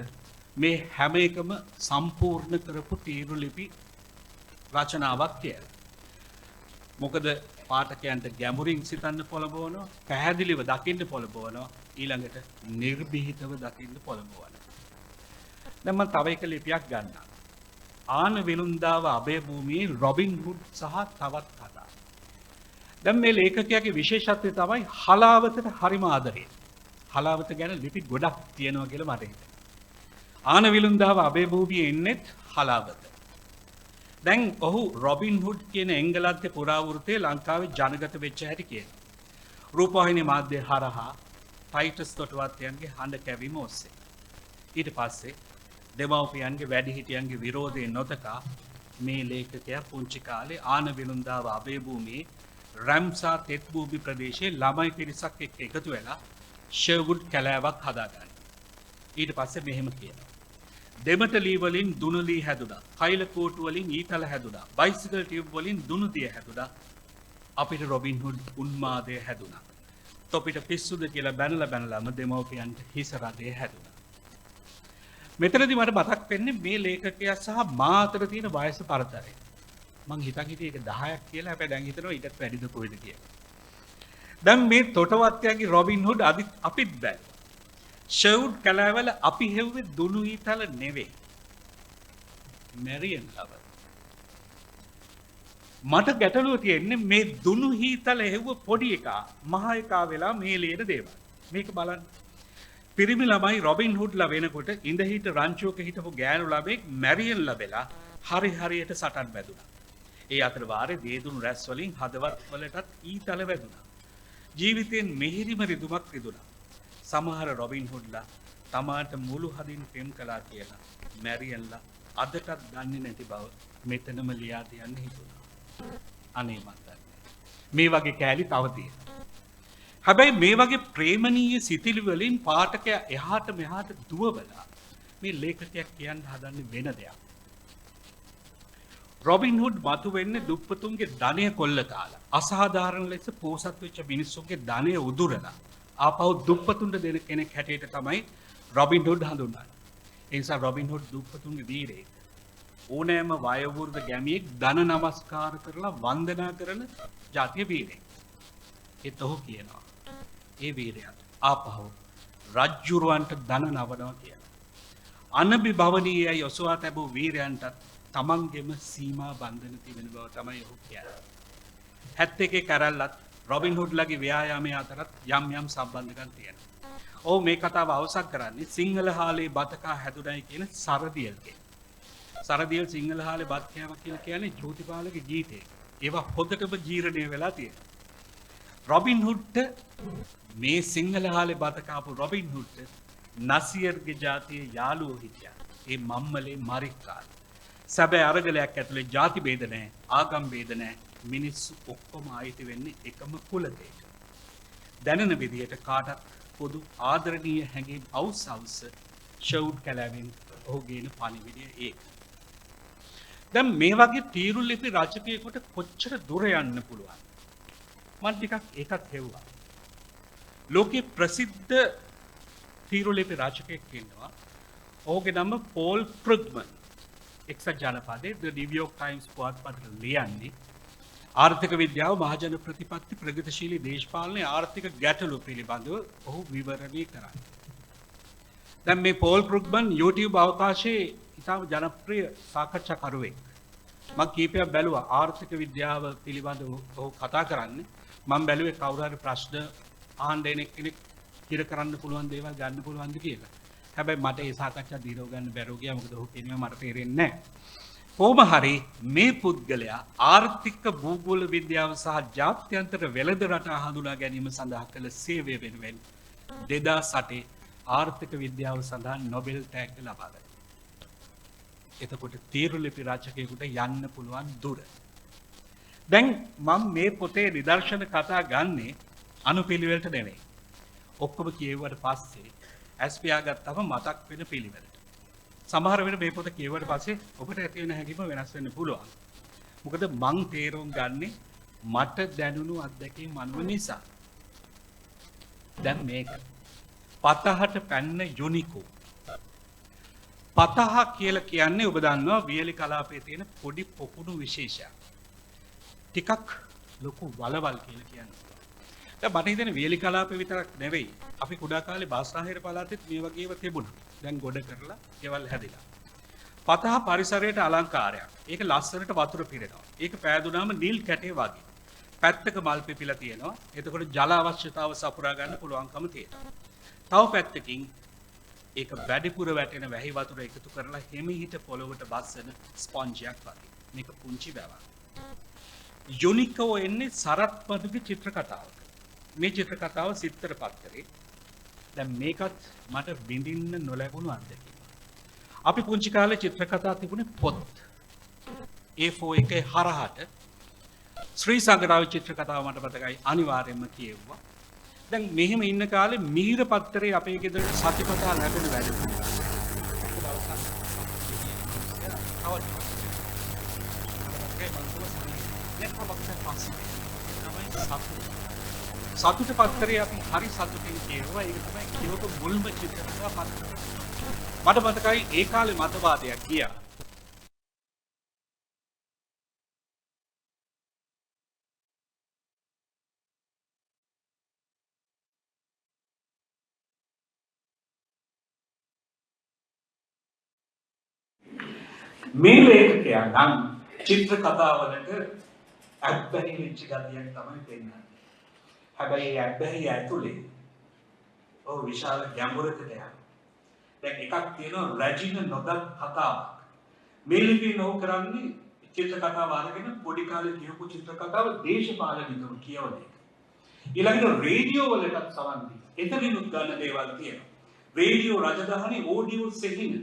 මේ හැම එකම සම්පූර්ණ කරපු තීරුලිපි රචනාවක් කියලා. මොකද පාඨකයන්ට ගැඹුරින් සිතන්න පොළඹවනවා, පැහැදිලිව දකින්න පොළඹවනවා, ඊළඟට නිර්භීතව දකින්න පොළඹවනවා. දැන් මම තව එක ලිපියක් ගන්නවා. ආන විලුන්දාව අබේ භූමියේ රොබින් හුඩ් සහ තවත් කතා. දැන් මේ ලේඛකයාගේ විශේෂත්වය තමයි හලාවතට හරිම ආදරේ. හලාවත ගැන ලිපි ගොඩක් තියෙනවා කියලා මට හිතෙනවා. ආන විලුන්දාව අබේ භූමියේ ඉන්නෙත් හලාවත. දැන් ඔහු රොබින් හුඩ් කියන එංගලන්තේ පුරාවෘත්තයේ ලංකාවේ ජනගත වෙච්ච හැටි කියනවා. රූපවාහිනී මාධ්‍ය හරහා ටයිටස් තොටවත්යන්ගේ හඬ කැවීම ඔස්සේ. ඊට පස්සේ දෙමව්පියන්ගේ වැඩිහිටියන්ගේ විරෝධය නොතකා මේ ලේඛකයා පුංචි කාලේ ආන විලුන්දාව අබේ භූමියේ රැම්සා තෙත්බූබි ප්‍රදේශයේ ළමයි පිරිසක් එක්ක එකතු වෙලා ෂර්වුඩ් කැලෑවක් හදාගන්න. ඊට පස්සේ මෙහෙම කියනවා. දෙමටලී වලින් දුනුලී හැදුනා. කයිල කෝටු වලින් ඊතල හැදුනා. බයිසිකල් ටියුබ් වලින් දුනුදිය හැදුනා. අපිට රොබින් හුඩ් උන්මාදය හැදුනා. තොපිට පිස්සුද කියලා බැනලාම දෙමව්පියන්ට හිස රදේ හැදුනා. මෙතනදී මට මතක් වෙන්නේ මේ ලේඛකයා සහ මා අතර තියෙන වයස පරතරය. මං හිතන් හිටියේ ඒක 10ක් කියලා. හැබැයි දැන් හිතනවා ඊටත් වැඩිද කොහෙද කියලා. දැන් මේ තොටවත්යන්ගේ රොබින් හුඩ් අපිත් බැලුවා. ෂර්වුඩ් කැලෑවල අපි හෙව්වේ දුනු ඊතල නෙවෙයි. මැරියන් ලව. මට ගැටලුව තියෙන්නේ මේ දුනු හීතල හෙව්ව පොඩි එකා මහා එකා වෙලා මේ ලියන දේවල්. මේක බලන්න. පිරිමි ළමයි රොබින් හුඩ්ලා වෙනකොට ඉඳහිට රංචුවක හිටපු ගෑනු ළමෙක් මැරියන් ලැබෙලා හරියට සටන් වැදුනා. ඒ අතර වාරේ දේදුණු රැස් වලින් හදවත් වලටත් ඊතල වැදුනා. ජීවිතයෙන් මෙහිරිම රිදුමක් රිදුනා. සමහර රොබින් හුඩ්ලා තමාට මුළු හදින් පෙම් කළා කියලා මැරියන්ලා අදටත් දන්නේ නැති බව මෙතනම ලියා තියන්න හිතුණා. අනේ මන්දන්නේ. මේ වගේ කෑලි තව තියෙනවා. හැබැයි මේ වගේ ප්‍රේමණීය සිතිලි වලින් පාඨකයා එහාට මෙහාට දුවවලා මේ ලේඛකයා කියන්න හදන්නේ වෙන දෙයක්. රොබින් හුඩ් මතු වෙන්නේ දුප්පතුන්ගේ ධනය කොල්ල කාලා. අසාධාරණ ලෙස පෝසත් වෙච්ච මිනිස්සුන්ගේ ධනය උදුරලා ආපහු දුප්පතුන්ට දෙන කෙනෙක් හැටියට තමයි රොබින් හුඩ් හඳුන්වන්නේ. ඒ නිසා රොබින් හුඩ් දුප්පතුන්ගේ වීරයෙක්. ඕනෑම වයෝවෘද්ධ ගැමියෙක් ධන නමස්කාර කරලා වන්දනා කරන ජාතිය වීරයෙක්. ඒත් ඔහු කියනවා ඒ වීරයාට ආපහු රජ්ජුරුවන්ට ධන නවනවා කියලා. අනබිභවනීයයි ඔසවා තැබූ වීරයන්ටත් තමන්ගෙම සීමා බන්ධන තිබෙන බව තමයි ඔහු කියන්නේ. 71 කැරල්ලත් රොබින් හුඩ්ලාගේ ව්‍යායාමයේ අතරත් යම් සම්බන්ධකම් තියෙනවා. ඔහු මේ කතාව අවසන් කරන්නේ සිංහල හාලේ බතකා හැදුණයි කියන සරදියල්ගේ. සරදියල් සිංහල හාලේ බත් කෑම කියලා කියන්නේ ජෝතිපාලගේ ගීතේ. ඒවා හොඳටම ජීර්ණය වෙලා තියෙනවා. රොබින් හුඩ්ට මේ සිංහල හාලේ බත කාපු රොබින් හුඩ්ට නසියර්ගේ ජාතියේ යාළුවෝ හිටියා. ඒ මම්මලේ මරික්කාල්. සැබෑ අරගලයක් ඇතුලේ ಜಾති ભેද නැහැ, ආගම් ભેද නැහැ. මිනිස්සු ඔක්කොම ආයිති වෙන්නේ එකම කුලයකට. දැනෙන විදියට කාටත් පොදු ආදරණීය හැඟීම් අවුස් ෂවුඩ් කැලෑවෙන් ඔහු ගේන පණිවිඩය ඒක. දැන් මේ වගේ තීරු ලිපි රචකයෙකුට කොච්චර දුර යන්න පුළුවන්? මම ටිකක් ඒකත් හෙව්වා. ලෝකේ ප්‍රසිද්ධ තීරු ලිපි රචකයෙක් ඉන්නවා. ඔහුගේ නම පෝල් ක්‍රුග්මන්. එක්සත් ජනපදයේ ද නිව්යෝක් ටයිම්ස් පුවත්පතට ලියන්නේ ආර්ථික විද්‍යාව මහජන ප්‍රතිපත්ති ප්‍රගතිශීලී දේශපාලනයේ ආර්ථික ගැටලු පිළිබඳව ඔහු විවරණය කරන්නේ. දැන් මේ පෝල් ක්‍රුග්මන් YouTube අවකාශයේ ඉතාම ජනප්‍රිය සාකච්ඡාකරුවෙක්. මම කීපයක් බැලුවා ආර්ථික විද්‍යාව පිළිබඳව ඔහු කතා කරන්නේ. මම බැලුවේ කවුරු හරි ප්‍රශ්න අහන්න එන කෙනෙක් ඉර කරන්න පුළුවන් දේවල් ගන්න පුළුවන්ද කියලා. හැබැයි මට ඒ සාකච්ඡා දීරව ගන්න බැරුව ගියා. මොකද ඔහු කියනවා මට තේරෙන්නේ නැහැ. කොහොම හරි මේ පුද්ගලයා ආර්ථික භූගෝල විද්‍යාව සහ ජාත්‍යන්තර වෙළඳ රටා හඳුනා ගැනීම සඳහා කළ සේවය වෙනුවෙන් 2008 ආර්ථික විද්‍යාව සඳහා නොබෙල් තෑග්ග ලබා ගත්තා. එතකොට තීරු ලිපි රචකයෙකුට යන්න පුළුවන් දුර. දැන් මම මේ පොතේ නිදර්ශන කතා ගන්නේ අනුපිළිවෙලට නෙවෙයි. ඔක්කොම කියෙව්වට පස්සේ ඇස් පියාගත්තම මතක් වෙන පිළිවෙලට. සමහර වෙන මේ පොත කියවුවට පස්සේ ඔබට ඇති වෙන හැඟීම වෙනස් වෙන්න පුළුවන්. මොකද මං තේරුම් ගන්නේ මට දැනුණු අත්දැකීම් අනුව නිසා. දැන් මේක පතහට පැන්න යුනිකෝ. පතහ කියලා කියන්නේ ඔබ දන්නවා වියලි කලාපයේ තියෙන පොඩි පොකුණු විශේෂයක්. ටිකක් ලොකු වලවල් කියලා කියන්නේ. දැන් මට හිතෙන වියලි කලාපේ විතරක් නෙවෙයි. අපි කුඩා කාලේ බාස්නාහිර පළාතෙත් මේ වගේ ඒවා තිබුණා. දැන් ගොඩ කරලා ගෙවල් හැදිලා. පතහ පරිසරයට අලංකාරයක්. ඒක ලස්සනට වතුර පිරෙනවා. ඒක පෑදුනාම නිල් කැටේ වගේ. පැත්තක මල් පිපිලා තියෙනවා. එතකොට ජල අවශ්‍යතාව සපුරා ගන්න පුළුවන්කම තියෙනවා. තව පැත්තකින් ඒක වැඩිපුර වැටෙන වැහි වතුර එකතු කරලා හිමිහිට පොළොවට බස්සන ස්පොන්ජයක් වගේ. මේක පුංචි වැවක්. යුනිකෝ එන්නේ සරත් මදුගේ චිත්‍ර කතාවක. මේ චිත්‍ර කතාව සිත්තර පත්තරේ. දැන් මේකත් මට විඳින්න නොලැබුණු අත්දැකීමක්. අපි පුංචි කාලේ චිත්‍ර කතා තිබුණේ පොත්. A4 එකේ හරහට ශ්‍රී සංගරාවේ චිත්‍ර කතාව මට මතකයි අනිවාර්යයෙන්ම කියෙව්වා. දැන් මෙහෙම ඉන්න කාලේ මිහිර පත්තරේ අපේ ගෙදර සතිපතා ලැබෙන වැඩ. සතුට පත්තරේ අපි හරි සතුටින් කියනවා. ඒක තමයි කියවපු මුල්ම චිත්‍ර කතා පත්තරය. මට මතකයි ඒ කාලේ මතවාදයක් ගියා. මේ ලේඛකයා නම් චිත්‍ර කතාවලට ඇබ්බැහි වෙච්ච ගතියක් තමයි පෙන්වන්නේ. හැබැයි ඒ ඇබ්බැහි ඇතුලේ ඔව් විශාල ගැඹුරකට යනවා. දැන් එකක් තියෙනවා රැජින නොදත් කතාවක්. මේ ලිපියෙන් ඔහු කරන්නේ චිත්‍ර කතාව අරගෙන පොඩි කාලේ කියපු චිත්‍ර කතාව දේශපාලනිකව කියවන එක. ඊළඟට රේඩියෝ වලටත් සවන් දී. එතනිනුත් ගන්න දේවල් තියෙනවා. රේඩියෝ රජදහනේ ඕඩියෝ සෙහින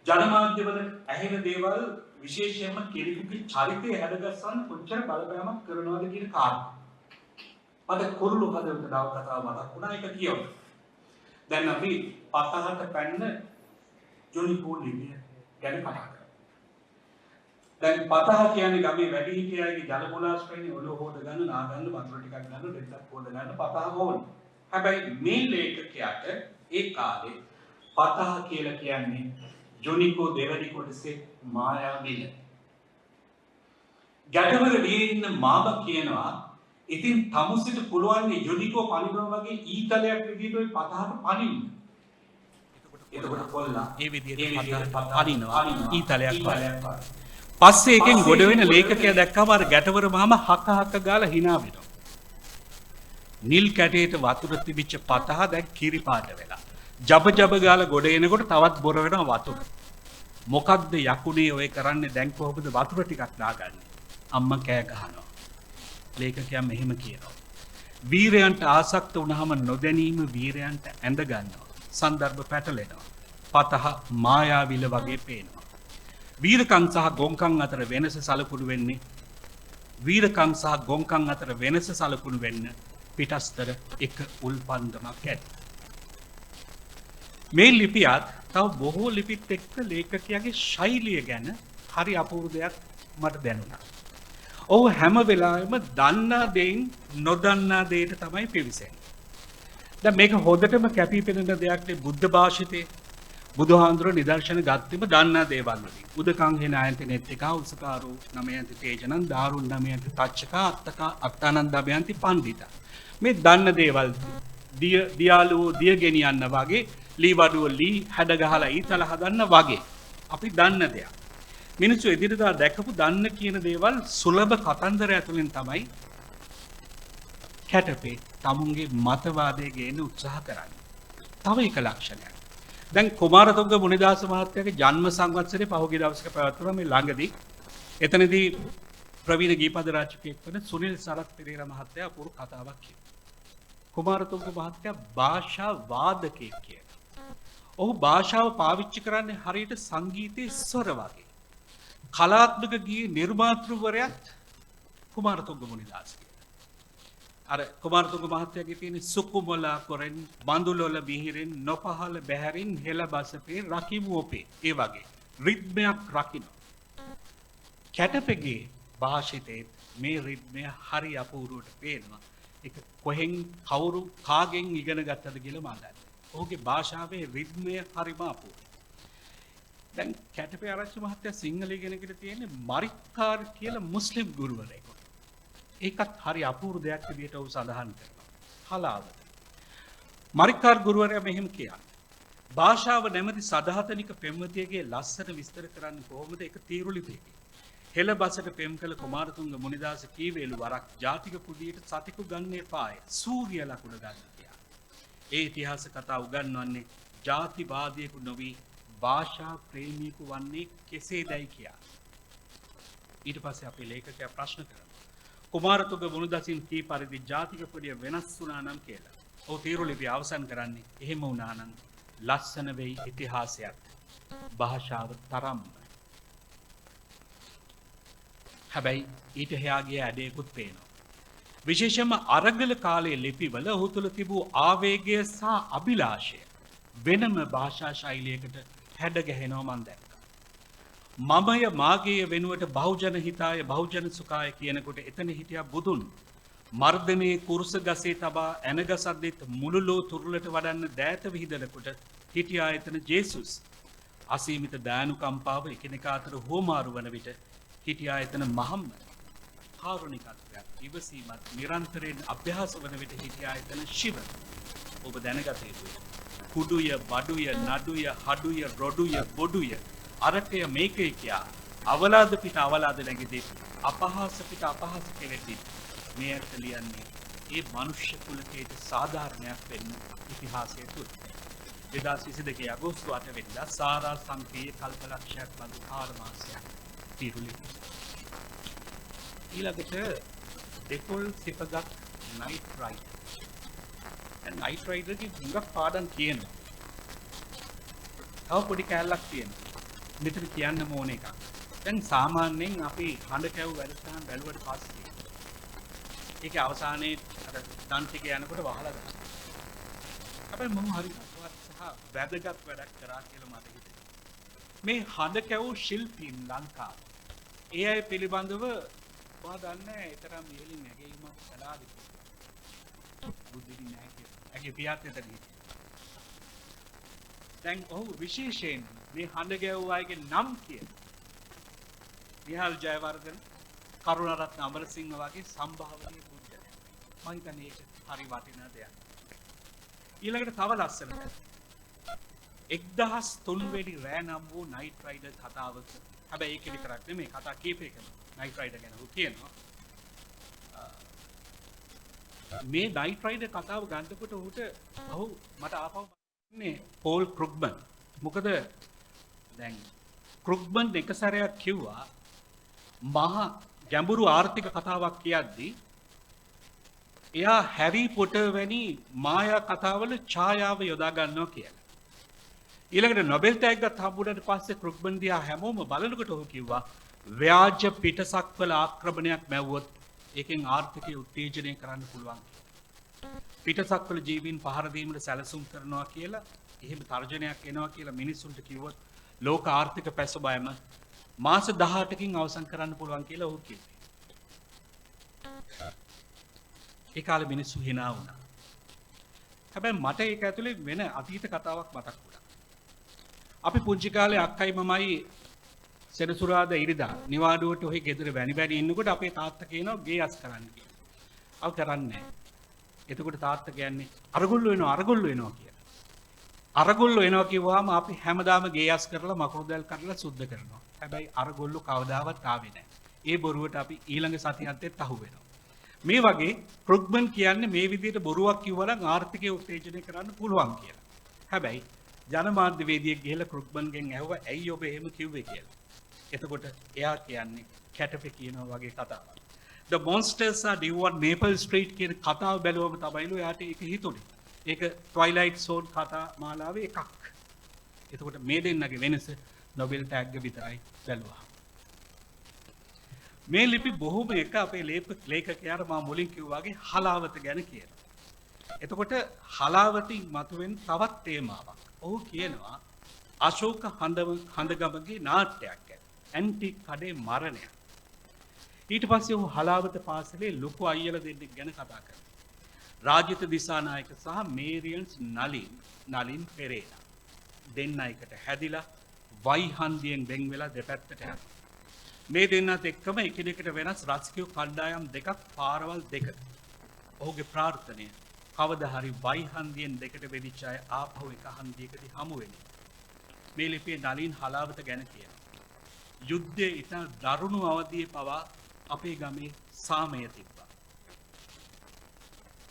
ජනමාධ්‍ය වල ඇහෙන දේවල් විශේෂයෙන්ම කෙනෙකුගේ චරිතය හැදගස්සන්න කොච්චර බලපෑමක් කරනවද කියන කාරණා. මට කුරුළු හදවත දාව කතාව මතක් වුණා ඒක කියවන්න. දැන් අපි පතහට පැන්න ජොනිකෝ ලිපිය ගැන කතා කරමු. දැන් පතහ කියන්නේ ගමේ වැඩිහිටියන්ගේ ජල මොලාස්කයිනේ ඔලුව හොද ගන්න, නා ගන්න, වතුර ටිකක් ගන්න, දෙත්තක් හොද ගන්න පතහ ඕනේ. හැබැයි මේ ලේඛකයාට ඒ කාලේ පතහ කියලා කියන්නේ ජොනිකෝ දෙවැනි කොටසේ මායාවිල. ගැටවර ලියේ ඉන්න මාබ කියනවා ඉතින් තමුසෙට පුළුවන් ජොනිකෝ පනිනවා වගේ ඊතලයක් විදිහට ඔය පතහට පනින්න. එතකොට කොල්ලා ඒ විදිහට පනිනවා ඊතලයක් වගේ. පස්සේ එකෙන් ගොඩ වෙන ලේඛකයා දැක්කම අර ගැටවර මාම හක හක ගාලා hina වෙනවා. නිල් කැටේට වතුර තිබිච්ච පතහ දැන් කිරි පාට වෙලා. ජබ ජබ ගාලා ගොඩ එනකොට තවත් බොර වෙනවා වතුර. මොකක්ද යකුනේ ඔය කරන්නේ දැන් කොහොමද වතුර ටිකක් දාගන්නේ? අම්මා කෑ ගහනවා. ලේඛකයා මෙහෙම කියනවා. වීරයන්ට ආසක්ත වුණාම නොදැනීම වීරයන්ට ඇඳ ගන්නවා. සන්දර්භ පැටලෙනවා. පතහ මායාවිල වගේ පේනවා. වීරකම් සහ ගොංකම් අතර වෙනස සලකුණු වෙන්නේ වීරකම් සහ ගොංකම් අතර වෙනස සලකුණු වෙන්න පිටස්තර එක උල්පන්දමක් ඇත. මේ ලිපියත් තව බොහෝ ලිපිත් එක්ක ලේඛකයාගේ ශෛලිය ගැන හරි අපූර්ව දෙයක් මට දැනුණා. ඔහු හැම වෙලාවෙම දන්නා දෙයින් නොදන්නා දෙයට තමයි පිවිසෙන්නේ. දැන් මේක හොඳටම කැපී පෙනෙන දෙයක් නේ බුද්ධ භාෂිතේ. බුදුහාඳුර නිදර්ශන ගත්තෙම දන්නා දේවල් වලින්. උදකං හේනායන්ති නෙත්තිකා උසකාරෝ නමයන්ති තේජනං දාරුන් නමයන්ති තච්චකා අත්තකා අත්තානං දමයන්ති පණ්ඩිතා. මේ දන්න දේවල් දියාලුව දිය ගෙනියන්න වගේ ලී වඩුව ලී හැඩ ගහලා ඊතල හදන්න වගේ අපි දන්න දෙයක්. මිනිස්සු එදිනදා දැකපු දන්න කියන දේවල් සුලභ කතන්දර ඇතුලෙන් තමයි කැටපේ තමුන්ගේ මතවාදය ගේන්න උත්සාහ කරන්නේ. තව එක ලක්ෂණයක්. දැන් කුමාරතුංග මුනිදාස මහත්තයාගේ ජන්ම සංවත්සරේ පහුගිය දවසක පැවැත්වුණා මේ ළඟදී. එතනදී ප්‍රවීණ ගීපද රචකයෙක් වන සුනිල් සරත් පෙරේරා මහත්තයා පුරු කතාවක් කියනවා. කුමාරතුංග මහත්තයා භාෂා වාදකයෙක් කියලා. ඔහු භාෂාව පාවිච්චි කරන්නේ හරියට සංගීතයේ ස්වර වගේ. කලාත්මක ගී නිර්මාතෘවරයාත් කුමාරතුංග මුනිදාස. අර කුමාරතුංග මහත්තයාගේ තියෙන සුකුමලා කොරෙන් බඳුලොල බිහිරෙන් නොපහල බැහැරින් හෙළ බසපේ රකිමු ඔපේ ඒ වගේ රිද්මයක් රකින්න. කැටපෙගේ භාෂිතේ මේ රිද්මය හරි අපූර්වට පේනවා. ඒක කොහෙන් කවුරු කාගෙන් ඉගෙන ගත්තද කියලා මම දන්නේ. ඔහුගේ භාෂාවේ රිද්මය හරිම අපූර්වයි. දැන් කැටපේ ආරච්චි මහත්තයා සිංහල ඉගෙනගෙන තියෙන්නේ මරික්කාර් කියලා මුස්ලිම් ගුරුවරයෙක්. ඒකත් හරි අපූර්ව දෙයක් විදිහට ඔහු සඳහන් කරනවා. හලාවත. මරික්කාර් ගුරුවරයා මෙහෙම කියන්නේ. භාෂාව නැමැති සදාතනික පෙම්වතියගේ ලස්සන විස්තර කරන්නේ කොහොමද? ඒක තීරු ලිපියකින්. හෙළ බසට පෙම් කළ කුමාරතුංග මුනිදාස කීවේලු වරක් ජාතික කුඩියට සතිකු ගන්නේ පාය. සූර්ය ලකුණ ගන්න කියලා. ඒ ඉතිහාස කතා උගන්වන්නේ ජාතිවාදියෙකු නොවි භාෂා ප්‍රේමියෙකු වන්නේ කෙසේදයි කියා. ඊට පස්සේ අපේ ලේඛකයා ප්‍රශ්න කරනවා. කුමාරතුංග මුනිදාසින් කී පරිදි ජාතික කොඩිය වෙනස් වුණා නම් කියලා. ඔහු තීරු ලිපිය අවසන් කරන්නේ එහෙම වුණා නම් ලස්සන වෙයි ඉතිහාසයක් භාෂාව තරම්ම. හැබැයි ඊට එහා ගිය ඇඩේකුත් පේනවා. විශේෂයෙන්ම අරගල කාලයේ ලිපිවල ඔහු තුළ තිබූ ආවේගය සහ අභිලාෂය වෙනම භාෂා ශෛලියකට හැඩ ගැහෙනවා මම දැක්කා. මමය මාගේ වෙනුවට බහුජන හිතාය බහුජන සුඛාය කියනකොට එතන හිටියා බුදුන්. මර්ධනයේ කුරුස ගසේ තබා ඇනගසද්දෙත් මුළුලෝ තුරුලට වඩන්න දෑත විහිදනකොට හිටියා එතන ජේසුස්. අසීමිත දානුකම්පාව එකිනෙකා අතර හෝමාරු වන විට හිටියා එතන මහම්මද. කාරුණිකත්වයක් ඉවසීමත් නිරන්තරයෙන් අභ්‍යාස වන විට හිටියා එතන ශිව. ඔබ දැනගත යුතුයි. කුඩුය බඩුය නඩුය හඩුය රොඩුය බොඩුය අරකය මේකය කියා අවලාද පිට අවලාද නැගිදී අපහාස පිට අපහාස කෙරෙද්දී මේ ඇත්ත ලියන්නේ ඒ මනුෂ්‍ය කුලකයට සාධාරණයක් වෙන්න ඉතිහාසය තුල. 2022 අගෝස්තු 8 වෙනිදා සාරා සංකේය කල්පලක්ෂයක් බඳු 4 මාසයක් තිරුලි. ඊළඟට දෙකොල් සිපගත් නයිට් රයිඩර්. නයිට් රයිඩර්ගේ හුඟක් පාඩම් කියනවා. තව පොඩි කෑල්ලක් තියෙනවා. මෙතන කියන්න ඕන එකක්. දැන් සාමාන්‍යයෙන් අපි හඬ කැව් වැඩසටහන් බැලුවට පස්සේ ඒකේ අවසානයේ අර දන් ටික යනකොට වහලා දානවා. හැබැයි මම හරි අසවත් සහ වැදගත් වැඩක් කරා කියලා මට හිතෙනවා. මේ හඬ කැව් ශිල්පීන් ලංකාවේ ඒ අය පිළිබඳව මම දන්නේ ඒතරම් ඉහළින් නැගීමක් කළාද කියලා. බුද්ධිදි නැහැ කියලා. ඒකේ පියාත් එතන දැන් ඔහු විශේෂයෙන් මේ හඬ ගැව් අයගේ නම් කියන නිහාල් ජයවර්ධන කරුණාරත්න අමරසිංහ වගේ සම්භාවනීය පුද්ගලයන්. මම හිතන්නේ ඒක හරි වටිනා දෙයක්. ඊළඟට තව ලස්සනට 1003 වෙනි රෑ නම් වූ නයිට් රයිඩර් කතාවක. හැබැයි ඒක විතරක් නෙමෙයි කතා කීපයකම නයිට් රයිඩර් ගැන ඔහු කියනවා. මේ නයිට් රයිඩර් කතාව ගන්නකොට ඔහු මට ආපහු මේ පෝල් ක්‍රුග්මන්. මොකද දැන් ක්‍රුග්මන් එක සැරයක් කිව්වා මහා ගැඹුරු ආර්ථික කතාවක් කියද්දී එයා හැරි පොටර් වැනි මායා කතාවල ඡායාව යොදා ගන්නවා කියලා. ඊළඟට නොබෙල් තෑග්ගත් හම්බුනට පස්සේ ක්‍රුග්මන් දිහා හැමෝම බලනකොට ඔහු කිව්වා ව්‍යාජ පිටසක්වල ආක්‍රමණයක් මැව්වොත් ඒකෙන් ආර්ථිකය උත්තේජනය කරන්න පුළුවන්. පිටසක්වල ජීවීන් පහර දීමට සැලසුම් කරනවා කියලා එහෙම තර්ජනයක් එනවා කියලා මිනිස්සුන්ට කිව්වොත් ලෝක ආර්ථික පැසබෑම මාස 18කින් අවසන් කරන්න පුළුවන් කියලා ඔහු කිව්වා. ඒ කාලේ මිනිස්සු hina වුණා. හැබැයි මට ඒක ඇතුලේ වෙන අතීත කතාවක් මතක් වුණා. අපි පුංචි කාලේ අක්කයි මමයි සෙනසුරාදා ඉරිදා නිවාඩුවට ඔහි ගෙදර වැනි වැනි ඉන්නකොට අපේ තාත්තා කියනවා ගේ අස් කරන්න කියලා. අව කරන්නේ නැහැ. එතකොට තාත්තා කියන්නේ අරගොල්ලෝ එනවා කියලා. අරගොල්ලෝ එනවා කිව්වම අපි හැමදාම ගේ අස් කරලා මකුළු දැල් කරලා සුද්ධ කරනවා. හැබැයි අරගොල්ලෝ කවදාවත් ආවේ නැහැ. ඒ බොරුවට අපි ඊළඟ සතියන්තෙත් අහු වෙනවා. මේ වගේ ක්‍රුග්මන් කියන්නේ මේ විදිහට බොරුවක් කිව්වනම් ආර්ථිකය උත්තේජනය කරන්න පුළුවන් කියලා. හැබැයි ජනමාධ්‍යවේදියෙක් ගිහලා ක්‍රුග්මන්ගෙන් ඇහුවා ඇයි ඔබ එහෙම කිව්වේ කියලා. එතකොට එයා කියන්නේ කැටපේ කියනවා වගේ කතාවක්. The monsters are due on Maple Street කියන කතාව බැලුවම තමයිලු එයාට ඒක හිතුනේ. ඒක Twilight Zone කතා මාලාවේ එකක්. එතකොට මේ දෙන්නගේ වෙනස නොබෙල් ටැග් විතරයි බැලුවා. මේ ලිපි බොහොම එක අපේ ලේඛකයාට මම මුලින් කිව්වා වගේ හලාවත ගැන කියනවා. එතකොට හලාවතින් මතුවෙන තවත් තේමාවක්. ඔහු කියනවා අශෝක හඳගමගේ නාට්‍යයක් ගැන. ඇන්ටික් කඩේ මරණයක්. ඊට පස්සේ ඔහු හලාවත පාසලේ ලොකු අයියලා දෙන්නෙක් ගැන කතා කරනවා. රාජිත දිසානායක සහ මේරියන්ස් නලින් පෙරේරා දෙන්න එකට හැදිලා වයිහන්දියෙන් වෙන් වෙලා දෙපැත්තට යනවා. මේ දෙන්නත් එක්කම එකිනෙකට වෙනස් රාජකීය කණ්ඩායම් දෙකක් පාරවල් දෙක. ඔහුගේ ප්‍රාර්ථනය කවදා හරි වයිහන්දියෙන් දෙකට බෙදිච්ච අය ආපහු එක හන්දියකදී හමු වෙන්නේ. මේ ලිපියේ නලින් හලාවත ගැන කියනවා. යුද්ධයේ ඉතා දරුණු අවධියේ පවා අපේ ගමේ සාමය තිබ්බා.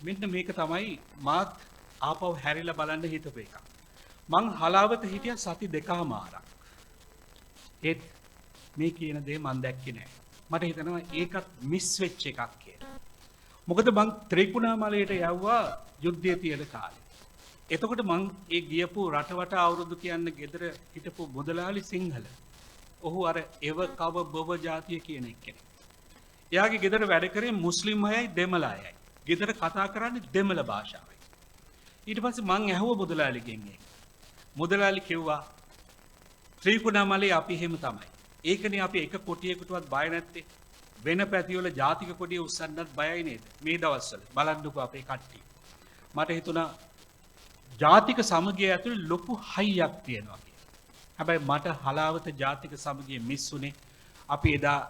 මෙන්න මේක තමයි මාත් ආපහු හැරිලා බලන්න හිතපු එක. මං හලාවත හිටියා සති දෙකමාරක්. ඒත් මේ කියන දේ මන් දැක්කේ නෑ. මට හිතෙනවා ඒකත් මිස් වෙච්ච එකක් කියලා. මොකද මං ත්‍රිකුණාමලයට යවුවා යුද්ධය තියෙන කාලේ. එතකොට මං ඒ ගියපු රටවට අවුරුදු කියන්න ගෙදර හිටපු මුදලාලි සිංහල. ඔහු අර එව කව බොව ජාතිය කියන එක්කෙනෙක්. එයාගේ ගෙදර වැඩ කරේ මුස්ලිම් අයයි දෙමළ අයයි. ගෙදර කතා කරන්නේ දෙමළ භාෂාවෙන්. ඊට පස්සේ මං ඇහුවා මුදලාලිගෙන් ඒක. මුදලාලි කිව්වා ත්‍රිකුණාමලේ අපි එහෙම තමයි. ඒකනේ අපි එක කොටියකටවත් බය නැත්තේ. වෙන පැතිවල ජාතික කොටිය උස්සන්නත් බයයි නේද? මේ දවස්වල බලන්නකෝ අපේ කට්ටිය. මට හිතුණා ජාතික සමගිය ඇතුළේ ලොකු හයියක් තියෙනවා කියලා. හැබැයි මට හලාවත ජාතික සමගිය මිස් වුණේ අපි එදා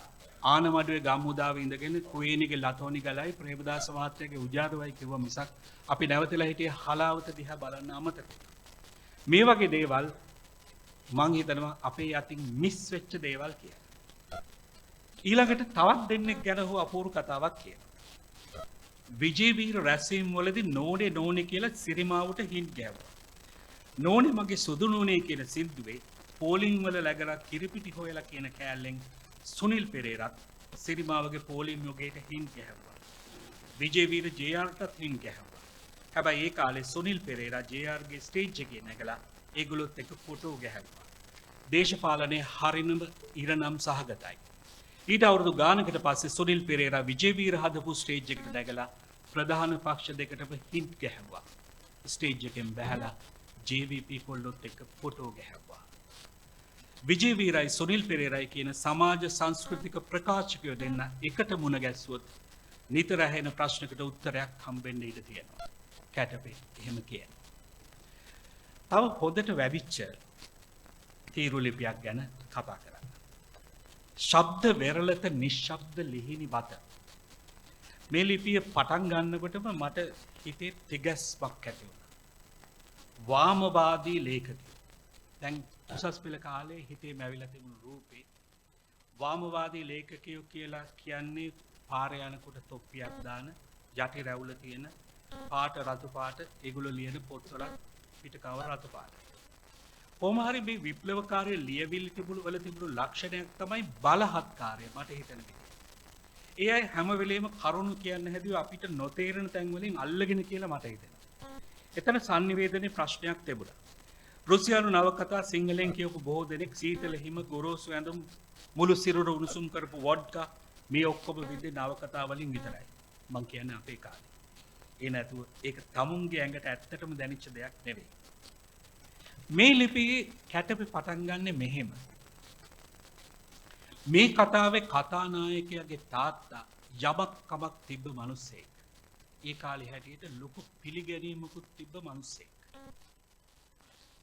ආනමඩුවේ ගම්මුදාවේ ඉඳගෙන කුවේණිගේ ලතෝනි ගලයි ප්‍රේමදාස මහත්තයාගේ උජාරුවයි කිව්ව මිසක් අපි නැවතලා හිටියේ හලාවත දිහා බලන්න අමතක. මේ වගේ දේවල් මං හිතනවා අපේ යටින් මිස් වෙච්ච දේවල් කියලා. ඊළඟට තවත් දෙන්නෙක් ගැන හෝ අපූර්ව කතාවක් කියනවා. විජේවීර රැස්වීම් වලදී නෝනේ කියලා සිරිමාවට හින්ට් ගැහුවා. නෝනේ මගේ සුදු නෝනේ කියන සින්දුවේ පෝලිං වල läගලා කිරිපිටි හොයලා කියන කෑල්ලෙන් සුනිල් පෙරේරත් සිරිමාවගේ පෝලිං යෝගයට හින්ට් ගැහුවා. විජේවීර ජේ.ආර්.ටත් හින්ට් ගැහුවා. හැබැයි ඒ කාලේ සුනිල් පෙරේරා ජේ.ආර්.ගේ ස්ටේජ් එකේ නැගලා ඒගොල්ලොත් එක්ක ෆොටෝ ගැහුවා. දේශපාලනයේ හරිනම ඉරනම් සහගතයි. ඊට අවුරුදු ගානකට පස්සේ සුනිල් පෙරේරා විජේවීර හදපු ස්ටේජ් එකට නැගලා ප්‍රධාන පක්ෂ දෙකටම හින්ට් ගැහුවා. ස්ටේජ් එකෙන් බැහැලා JVP කොල්ලොත් එක්ක ෆොටෝ ගැහුවා. විජේවීරයි සුනිල් පෙරේරයි කියන සමාජ සංස්කෘතික ප්‍රකාශකයෝ දෙන්න එකට මුණ ගැස්සුවොත් නිතර ඇහෙන ප්‍රශ්නකට උත්තරයක් හම්බෙන්න ඉඩ තියෙනවා. කැටපේ එහෙම කියන. තව හොදට වැවිච්ච තීරු ලිපියක් ගැන කතා කරන්න. ශබ්ද වෙරළත නිශ්ශබ්ද ලිහිණි වත. මේ ලිපිය පටන් ගන්නකොටම මට හිතේ තිගැස්මක් ඇති වුණා. වාමවාදී ලේඛකයෝ. දැන් උසස් පෙළ කාලේ හිතේ මැවිලා තිබුණු රූපේ වාමවාදී ලේඛකයෝ කියලා කියන්නේ පාර යනකොට තොප්පියක් දාන යටි රැවුල තියෙන පාට රතු පාට ඒගොල්ලෝ ලියන පොත්වල පිටකව රතු පාට. කොහොම හරි මේ විප්ලවකාරී ලියවිලි තිබුණු වල තිබුණු ලක්ෂණයක් තමයි බලහත්කාරය මට හිතෙන දේ. ඒ අය හැම වෙලේම කරුණු කියන්න හැදුව අපිට නොතේරෙන තැන් වලින් අල්ලගෙන කියලා මට හිතෙනවා. එතන sannivedanaye ප්‍රශ්නයක් තිබුණා. රුසියානු නවකතා සිංහලෙන් කියවපු බොහෝ දෙනෙක් සීතල හිම ගොරෝසු ඇඳුම් මුළු සිරුර උණුසුම් කරපු වොඩ්කා මේ ඔක්කොම විදිහේ නවකතා වලින් විතරයි. මං කියන්නේ අපේ කාලේ. ඒ නැතුව ඒක තමුන්ගේ ඇඟට ඇත්තටම දැනෙච්ච දෙයක් නෙවෙයි. මේ ලිපියේ කැටපි පටන් ගන්නෙ මෙහෙම. මේ කතාවේ කතානායකයාගේ තාත්තා යමක් කමක් තිබ්බ මිනිස්සෙක්. ඒ කාලේ හැටියට ලොකු පිළිගැනීමකුත් තිබ්බ මිනිස්සෙක්.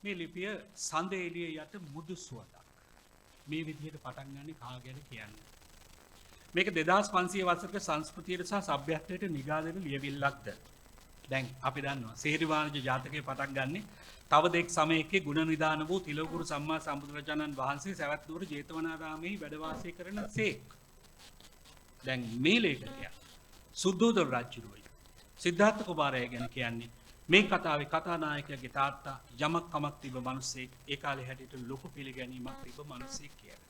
මේ ලිපිය සඳ එළිය යට මුදු සුවඳක්. මේ විදිහට පටන් ගන්නෙ කාගෙන කියන්නේ. මේක 2500 වසරක සංස්කෘතියට සහ සભ્યත්වයට නිගා දෙන ලියවිල්ලක්ද. දැන් අපි දන්නවා සේරිවාණිජ ජාතකයේ පටන් ගන්නෙ තව දෙක් සමයකේ ගුණ නිදාන වූ තිලෝගුරු සම්මා සම්බුදුරජාණන් වහන්සේ සවැත් නුවර ජේතවනාරාමයේ වැඩ වාසය කරන සේක්. දැන් මේ ලේඛකයා සුද්ධෝදන රජුයි සිද්ධාර්ථ කුමාරය ගැන කියන්නේ මේ කතාවේ කතානායකයාගේ තාත්තා යමක් කමක් තිබ්බ මිනිස්සෙක් ඒ කාලේ හැටියට ලොකු පිළිගැනීමක් තිබ්බ මිනිස්සෙක් කියලා.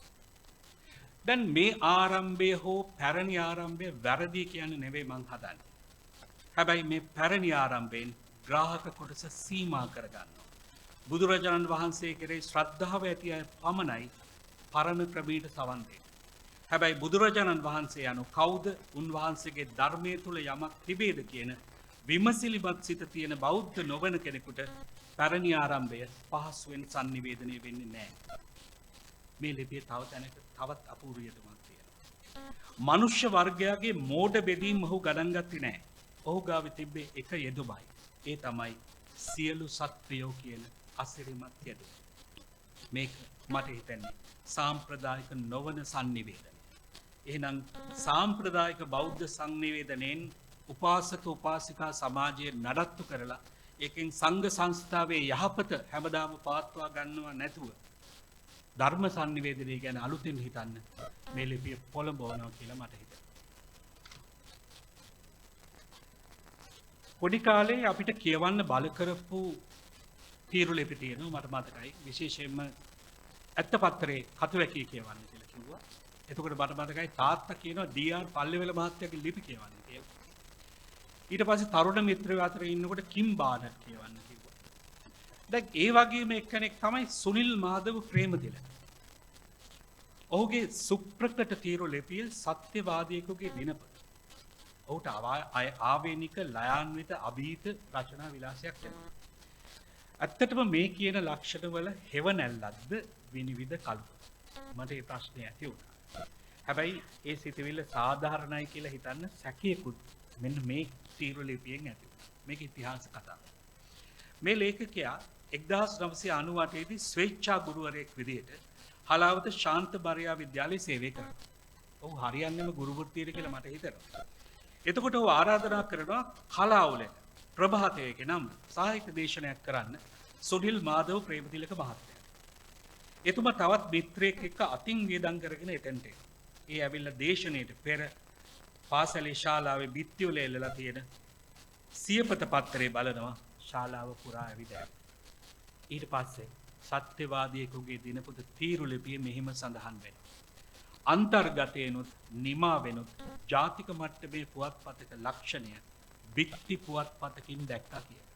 දැන් මේ ආරම්භය හෝ පැරණි ආරම්භය වැරදි කියන්නේ නෙවෙයි මං හදන්නේ. හැබැයි මේ පැරණි ආරම්භයෙන් ග්‍රාහක කොටස සීමා කරගන්නවා. බුදුරජාණන් වහන්සේ කෙරෙහි ශ්‍රද්ධාව ඇති අය පමණයි පරණ ක්‍රමයට සවන් දෙන්නේ. හැබැයි බුදුරජාණන් වහන්සේ යනු කවුද? උන්වහන්සේගේ ධර්මයේ තුල යමක් තිබේද කියන විමසිලිමත් සිත තියෙන බෞද්ධ නොවන කෙනෙකුට පැරණි ආරම්භය පහසුවෙන් sannivedanaya වෙන්නේ නැහැ. මේ ලිපියේ තව තැනක තවත් අපූර්වයටමක් තියෙනවා. මනුෂ්‍ය වර්ගයාගේ මෝඩ බෙදීම් ඔහු ගණන් ගත්තේ නැහැ. ඔහු ගාවේ තිබ්බේ එක යෙදුමයි. ඒ තමයි සියලු සත්වයෝ කියන අසිරිමත් යෙදුම. මේක මට හිතෙන්නේ සාම්ප්‍රදායික නොවන sannivedana. එහෙනම් සාම්ප්‍රදායික බෞද්ධ sannivedanයෙන් උපාසක උපාසිකා සමාජයේ නඩත්තු කරලා ඒකෙන් සංඝ සංස්ථාවේ යහපත හැමදාම පවත්වා ගන්නවා නැතුව ධර්ම sannivedanaya ගැන අලුතින් හිතන්න මේ ලිපිය පොළඹවනවා කියලා මට හිතෙනවා. පොඩි කාලේ අපිට කියවන්න බල කරපු තීරු ලිපි තියෙනවා මට මතකයි. විශේෂයෙන්ම ඇත්ත පත්‍රයේ කතුවැකිය කියවන්න කියලා කිව්වා. එතකොට මට මතකයි තාත්තා කියනවා ඩී.ආර්. පල්ලෙවල මහත්තයාගේ ලිපි කියවන්න කියලා. ඊට පස්සේ තරුණ මිත්‍රයෝ අතර ඉන්නකොට කිම් බානට් කියවන්න කිව්වා. දැන් ඒ වගේම එක්කෙනෙක් තමයි සුනිල් මාධව ප්‍රේමතිලක. ඔහුගේ සුප්‍රකට තීරු ලිපිය සත්‍යවාදියෙකුගේ දිනපොත. ඔහුට ආවේනික ලයාන්විත අභීත රචනා විලාසයක් තිබුණා. ඇත්තටම මේ කියන ලක්ෂණවල හෙව නැල්ලක්ද විනිවිද කල්ප. මට මේ ප්‍රශ්නේ ඇති වුණා. හැබැයි ඒ සිතුවිල්ල සාධාරණයි කියලා හිතන්න සැකයකුත් මෙන්න මේ තීරු ලිපියෙන් ඇති වුණා. මේක ඉතිහාස කතාවක්. මේ ලේඛකයා 1998 දී ස්වේච්ඡා ගුරුවරයෙක් විදිහට හලාවත ශාන්ත බරියා විද්‍යාලයේ සේවය කරනවා. ඔහු හරියන්නේම ගුරු වෘත්තියට කියලා මට හිතෙනවා. එතකොට ඔහු ආරාධනා කරනවා කලාවලට ප්‍රභාතයේ නම් සාහිත්‍ය දේශනයක් කරන්න සුනිල් මාධව ප්‍රේමතිලක මහත්තයා. එතුමා තවත් මිත්‍රයෙක් එක්ක අතින් වේදම් කරගෙන එතෙන්ට එනවා. ඒ ඇවිල්ලා දේශනයට පෙර පාසලේ ශාලාවේ බිත්තිවල එල්ලලා තියෙන සියපත පත්තරේ බලනවා ශාලාව පුරා ඇවිදලා. ඊට පස්සේ සත්‍යවාදියෙකුගේ දිනපොත තීරු ලිපියේ මෙහිම සඳහන් වෙනවා. අන්තර්ගතයනොත් නිමා වෙනොත් ජාතික මට්ටමේ පුවත්පතක ලක්ෂණය බිත්ති පුවත්පතකින් දැක්කා කියලා.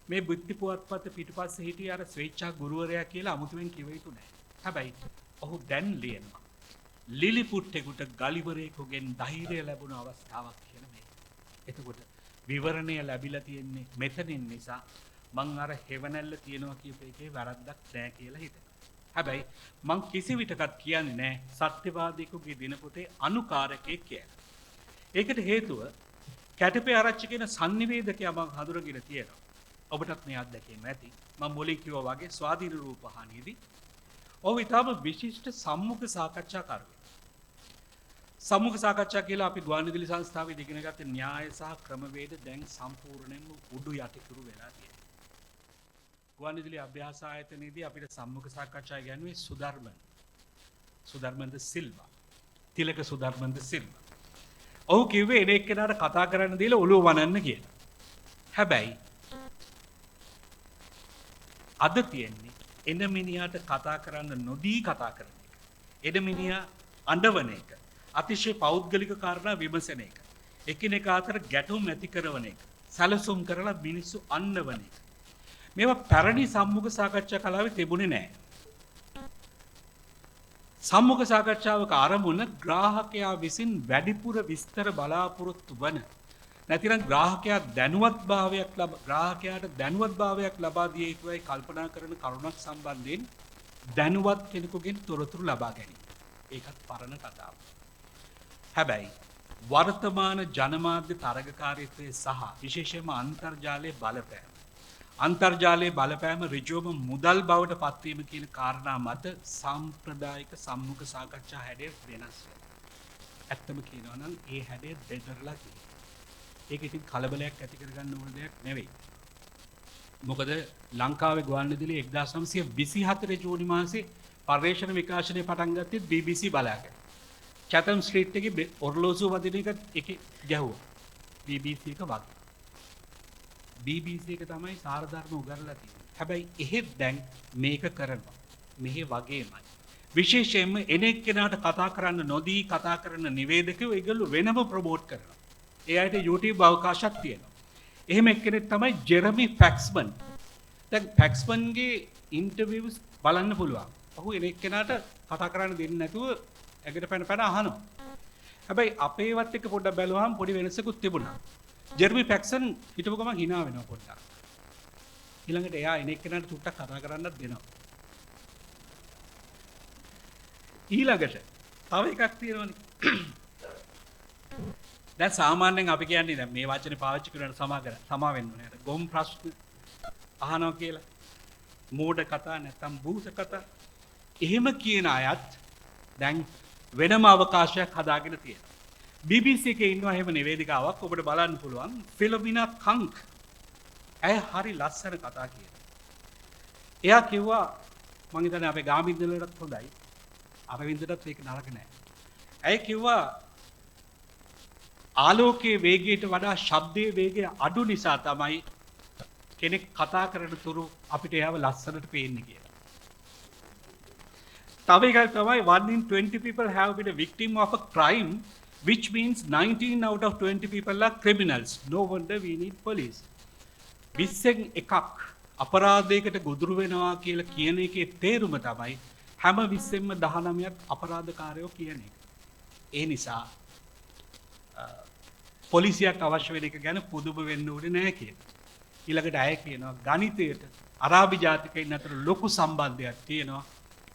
මේ බිත්ති පුවත්පත පිටුපස්සේ හිටිය අර ස්වේච්ඡා ගුරුවරයා කියලා අමුතුවෙන් කිව යුතු නැහැ. හැබැයි ඔහු දැන් ලියනවා ලිලිපුට්ටෙකුට ගලිවරයෙකුගෙන් ධෛර්යය ලැබුණ අවස්ථාවක් කියන මේ. එතකොට විවරණය ලැබිලා තියෙන්නේ මෙතනින් නිසා මං අර හෙවණැල්ල තියනවා කියප එකේ වැරද්දක් නැහැ කියලා හිතනවා. හැබැයි මං කිසි විටකත් කියන්නේ නැහැ සත්‍යවාදීකුගේ දිනපොතේ අනුකාරකයෙක් කියලා. ඒකට හේතුව කැටපේ ආරච්චි කියන sannivedakaya මං හඳුනගෙන තියෙනවා. ඔබටත් මේ අත්දැකීම ඇති. මම මුලින් කිව්වා වගේ ස්වාධීන රූපවාහිනියේදී ඔහු ඊටම විශිෂ්ට සම්මුඛ සාකච්ඡාකාරයෙක්. සම්මුඛ සාකච්ඡා කියලා අපි ගුවන්විදුලි සංස්ථාවේ ඉගෙන ගත්ත න්‍යාය සහ ක්‍රමවේද දැන් සම්පූර්ණයෙන්ම උඩු යටිකුරු වෙලා තියෙනවා. ගුවන්විදුලි අභ්‍යාස ආයතනයේදී අපිට සම්මුඛ සාකච්ඡා ඉගෙනුවේ සුධර්මන්ද සිල්වා. තිලක සුධර්මන්ද සිල්වා. ඔහු කිව්වේ එන එක්කෙනාට කතා කරන්න දීලා ඔළුව වනන්න කියලා. හැබැයි අද තියෙන්නේ එන මිනිහාට කතා කරන්න නොදී කතා කරන එක. එන මිනිහා අඬවන එක. අතිශය පෞද්ගලික කාරණා විමසන එක. එකිනෙකා අතර ගැටුම් ඇති කරන එක. සැලසුම් කරලා මිනිස්සු අන්නවන එක. මේවා පැරණි සම්මුඛ සාකච්ඡා කලාවේ තිබුණේ නැහැ. සම්මුඛ සාකච්ඡාවක ආරමුණ ග්‍රාහකයා විසින් වැඩිපුර විස්තර බලාපොරොත්තු වන නැතිනම් ග්‍රාහකයාට දැනුවත් භාවයක් ලබා දිය යුතුයි කල්පනා කරන කරුණක් සම්බන්ධයෙන් දැනුවත් කෙනෙකුගෙන් තොරතුරු ලබා ගැනීම. ඒකත් පරණ කතාවක්. හැබැයි වර්තමාන ජනමාධ්‍ය තරගකාරීත්වය සහ විශේෂයෙන්ම අන්තර්ජාලයේ බලපෑම ඍජුවම මුදල් බවට පත්වීම කියන කාරණා මත සාම්ප්‍රදායික සම්මුඛ සාකච්ඡා හැඩය වෙනස් වෙනවා. ඇත්තම කියනවා නම් ඒ හැඩය දෙදරලා තියෙනවා. ඒක ඉතින් කලබලයක් ඇති කරගන්න ඕන දෙයක් නෙවෙයි. මොකද ලංකාවේ ගුවන්විදුලිය 1924 ජූනි මාසේ පර්යේෂණ විකාශනය පටන් ගත්තේ BBC බලාගෙන. චැතම් ස්ට්‍රීට් එකේ ඔර්ලෝසුව වදින එක ගැහුවා. BBC එක වගේ. BBC එක තමයි සාරධර්ම උගන්වලා තියෙන්නේ. හැබැයි එහෙත් දැන් මේක කරනවා. මෙහි වගේමයි. විශේෂයෙන්ම එනෙක්කෙනාට කතා කරන්න නොදී කතා කරන නිවේදකයෝ ඒගොල්ලෝ වෙනම ප්‍රොමෝට් කරනවා. ඒ අයට YouTube අවකාශයක් තියෙනවා. එහෙම එක්කෙනෙක් තමයි ජෙරමි ෆැක්ස්මන්. දැන් ෆැක්ස්මන්ගේ ඉන්ටර්විව්ස් බලන්න පුළුවන්. ඔහු එනෙක්කෙනාට කතා කරන්න දෙන්නේ නැතුව ඇඟට පැන අහනවා. හැබැයි අපේවත් එක්ක පොඩ්ඩක් බැලුවාම පොඩි වෙනසකුත් තිබුණා. ජෙරමි ෆැක්සන් හිටපු ගමන් hina වෙනවා පොඩ්ඩක්. ඊළඟට එයා එනෙක්කෙනාට චුට්ටක් කතා කරන්නත් දෙනවා. ඊළඟට තව එකක් තියෙනවනේ. දැන් සාමාන්‍යයෙන් අපි කියන්නේ දැන් මේ වචනේ පාවිච්චි කරන සමා වෙන්න ඕනේ. ගොම් ප්‍රශ්න අහනවා කියලා. මෝඩ කතා නැත්නම් බූස කතා. එහෙම කියන අයත් දැන් වෙනම අවකාශයක් හදාගෙන තියෙනවා. BBC එකේ ඉන්නවා එහෙම නිවේදිකාවක් ඔබට බලන්න පුළුවන්. ෆිලොමිනා කංක්. ඇය හරි ලස්සන කතා කියනවා. එයා කිව්වා මං හිතන්නේ අපේ ගාමින්දලටත් හොඳයි. අරවින්දටත් ඒක නරක නෑ. ඇය කිව්වා ආලෝකයේ වේගයට වඩා ශබ්දයේ වේගය අඩු නිසා තමයි කෙනෙක් කතා කරන තුරු අපිට එයාව ලස්සනට පේන්නේ කියලා. තව එකක් තමයි 1 in 20 people have been a victim of a crime which means 19 out of 20 people are criminals. No wonder we need police. 20න් එකක් අපරාධයකට ගොදුරු වෙනවා කියලා කියන එකේ තේරුම තමයි හැම 20න්ම 19ක් අපරාධකාරයෝ කියන එක. ඒ නිසා පොලිසියක් අවශ්‍ය වෙන එක ගැන පුදුම වෙන්න ඕනේ නැහැ කියලා. ඊළඟට අය කියනවා ගණිතයට අරාබි ජාතිකයින් අතර ලොකු සම්බන්ධයක් තියෙනවා.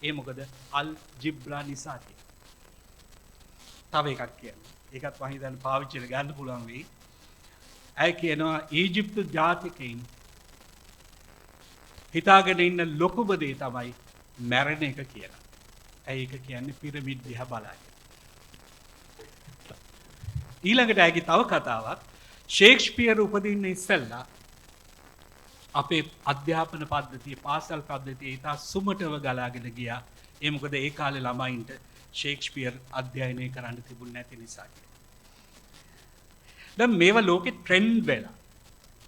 ඒ මොකද අල් ජිබ්‍රා නිසා කියලා. තව එකක් කියනවා. ඒකත් මම හිතන්නේ පාවිච්චි කරගන්න පුළුවන් වෙයි. අය කියනවා ඊජිප්තු ජාතිකයින් හිතාගෙන ඉන්න ලොකුම දේ තමයි මැරෙන එක කියලා. ඇයි ඒක කියන්නේ පිරමිඩ් දිහා බලාගෙන. ඊළඟට ඇගේ තව කතාවක් ෂේක්ස්පියර් උපදින්න ඉස්සෙල්ලා අපේ අධ්‍යාපන පද්ධතිය පාසල් පද්ධතිය ඉතා සුමටව ගලාගෙන ගියා. ඒ මොකද ඒ කාලේ ළමයින්ට ෂේක්ස්පියර් අධ්‍යයනය කරන්න තිබුණ නැති නිසා. දැන් මේවා ලෝකෙ ට්‍රෙන්ඩ් වෙලා.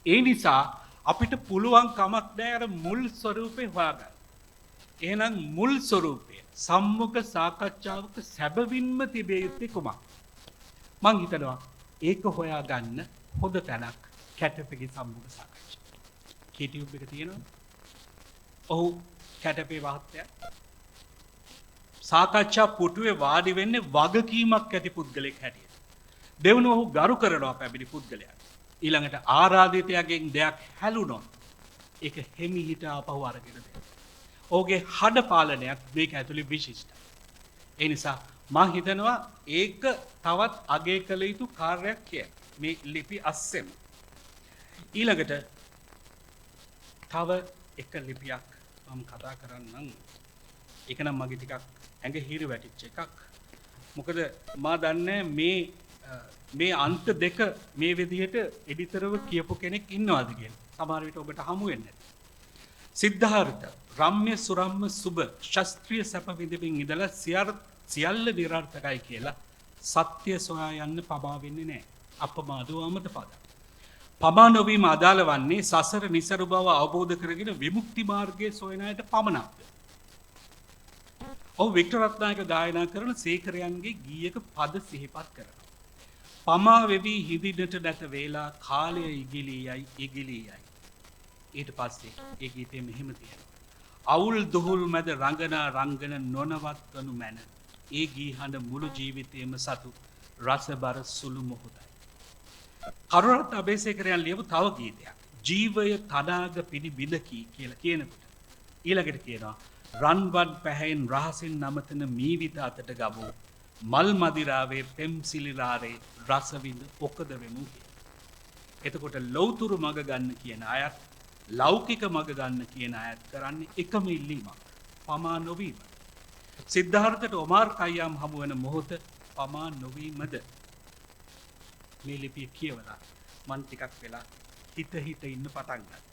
ඒ නිසා අපිට පුළුවන් කමක් නැහැ අර මුල් ස්වරූපේ හොයාගන්න. එහෙනම් මුල් ස්වරූපය සම්මුඛ සාකච්ඡාවක සැබවින්ම තිබිය යුත්තේ කුමක්? මං හිතනවා ඒක හොයාගන්න හොඳ තැනක් කැටපගේ සම්මුඛ සාකච්ඡා. YouTube එක තියෙනවා. ඔහු කැටපේ මහත්තයා සාකච්ඡා පුටුවේ වාඩි වෙන්නේ වගකීමක් ඇති පුද්ගලෙක් හැටියට. දෙවනුව ඔහු ගරු කරනවා පැමිණි පුද්ගලයාට. ඊළඟට ආරාධිතයාගෙන් දෙයක් හැලුණොත් ඒක හිමිහිට ආපහු අරගෙන දෙනවා. ඔහුගේ හඩ පාලනයක් මේක ඇතුලේ විශිෂ්ටයි. ඒ නිසා මම හිතනවා ඒක තවත් අගය කළ යුතු කාර්යයක් කියලා. මේ ලිපි අස්සෙම. ඊළඟට තව එක ලිපියක් මම කතා කරන්නම්. ඒක නම් මගේ ටිකක් ඇඟ හිර වැටිච්ච එකක්. මොකද මා දන්නේ මේ අන්ත දෙක මේ විදිහට එඩිතරව කියපු කෙනෙක් ඉන්නවාද කියලා. සමහර විට ඔබට හමු වෙන්නේ නැති. සිද්ධාර්ථ රම්‍ය සුරම්ම සුබ ශාස්ත්‍රීය සැප විඳින්මින් ඉඳලා සියල්ල නිරර්ථකයි කියලා සත්‍ය සොයා යන්න පමා වෙන්නේ නැහැ. අපමාදව අමත පද. පමා නොවීම අදාළ වන්නේ සසර නිසරු බව අවබෝධ කරගෙන විමුක්ති මාර්ගයේ සොයන අයට පමණක්ද. ඔහු වික්ටර් රත්නායක ගායනා කරන සේකරයන්ගේ ගීයක පද සිහිපත් කරනවා. පමා වෙවි හිඳින්නට නැත වේලා කාලය ඉගිලී යයි. ඊට පස්සේ ඒ ගීතේ මෙහෙම තියෙනවා. අවුල් දුහුල් මැද රංගන නොනවත්වනු මැන. ඒ ගී හඬ මුළු ජීවිතේම සතු රසබර සුළු මොහොතයි. කරුණාරත්න අබේසේකරයන් ලියපු තව ගීතයක්. ජීවය තනාග පිණි බිඳකී කියලා කියනකොට ඊළඟට කියනවා රන්වන් පැහැයෙන් රහසින් නමතන මීවිත අතට ගබෝ මල් මදිරාවේ පෙම්සිලිරාරේ රසවිඳ ඔකද වෙමු. එතකොට ලෞතුරු මග ගන්න කියන අයත් ලෞකික මග ගන්න කියන අයත් කරන්නේ එකම ඉල්ලීමක්. පමා නොවීම. සිද්ධාර්ථට ඔමාර් කයියාම් හමු වෙන මොහොත පමා නොවීමද. මේ ලිපිය කියවලා මන් ටිකක් වෙලා හිත ඉන්න පටන් ගත්තා.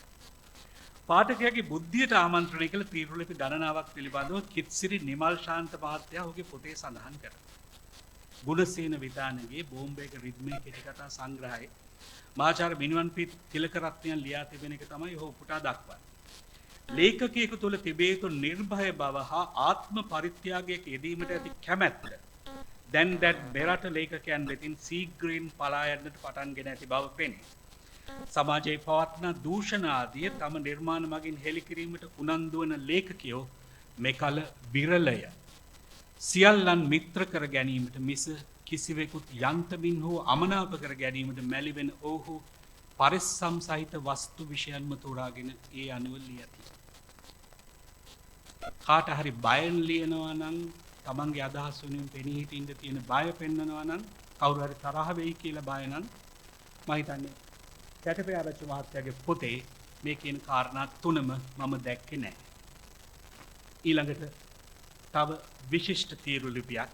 පාඨකයාගේ බුද්ධියට ආමන්ත්‍රණය කළ තීරුලිපි ගණනාවක් පිළිබඳව කිත්සිරි නිමල් ශාන්ත මහත්තයා ඔහුගේ පොතේ සඳහන් කරනවා. ගුණසේන විතානගේ බෝම්බේක රිද්මේ කෙටිකතා සංග්‍රහයේ මාචාර්ය මිනුවන්පිත් තිලකරත්නයන් ලියා තිබෙන එක තමයි ඔහු උපුටා දක්වන්නේ. ලේඛකයෙකු තුළ තිබේ යුතු නිර්භය බව හා ආත්ම පරිත්‍යාගයක යෙදීමට ඇති කැමැත්ත දැන් මෙරට ලේඛකයන් වෙතින් සීග්‍රයෙන් පලා යන්නට පටන්ගෙන ඇති බව පෙනේ. සමාජයේ පවත්නා දූෂණ ආදිය තම නිර්මාණ මගින් හෙළි කිරීමට උනන්දු වන ලේඛකයෝ මෙකල විරලය. සියල්ලන් මිත්‍ර කර ගැනීමට මිස කිසිවෙකුත් යන්තමින් හෝ අමනාප කර ගැනීමට මැලි වෙන ඔහු පරිස්සම් සහිත වස්තු විෂයන්ම තෝරාගෙන ඒ අනුව ලියති. කාට හරි බයෙන් ලියනවා නම් තමන්ගේ අදහස් වලින් පෙනී හිටින්න තියෙන බය පෙන්නනවා නම් කවුරු හරි තරහ වෙයි කියලා බය නම් මම හිතන්නේ කැටපේ ආරච්චි මහත්තයාගේ පොතේ මේ කියන කාරණා තුනම මම දැක්කේ නැහැ. ඊළඟට තව විශිෂ්ට තීරු ලිපියක්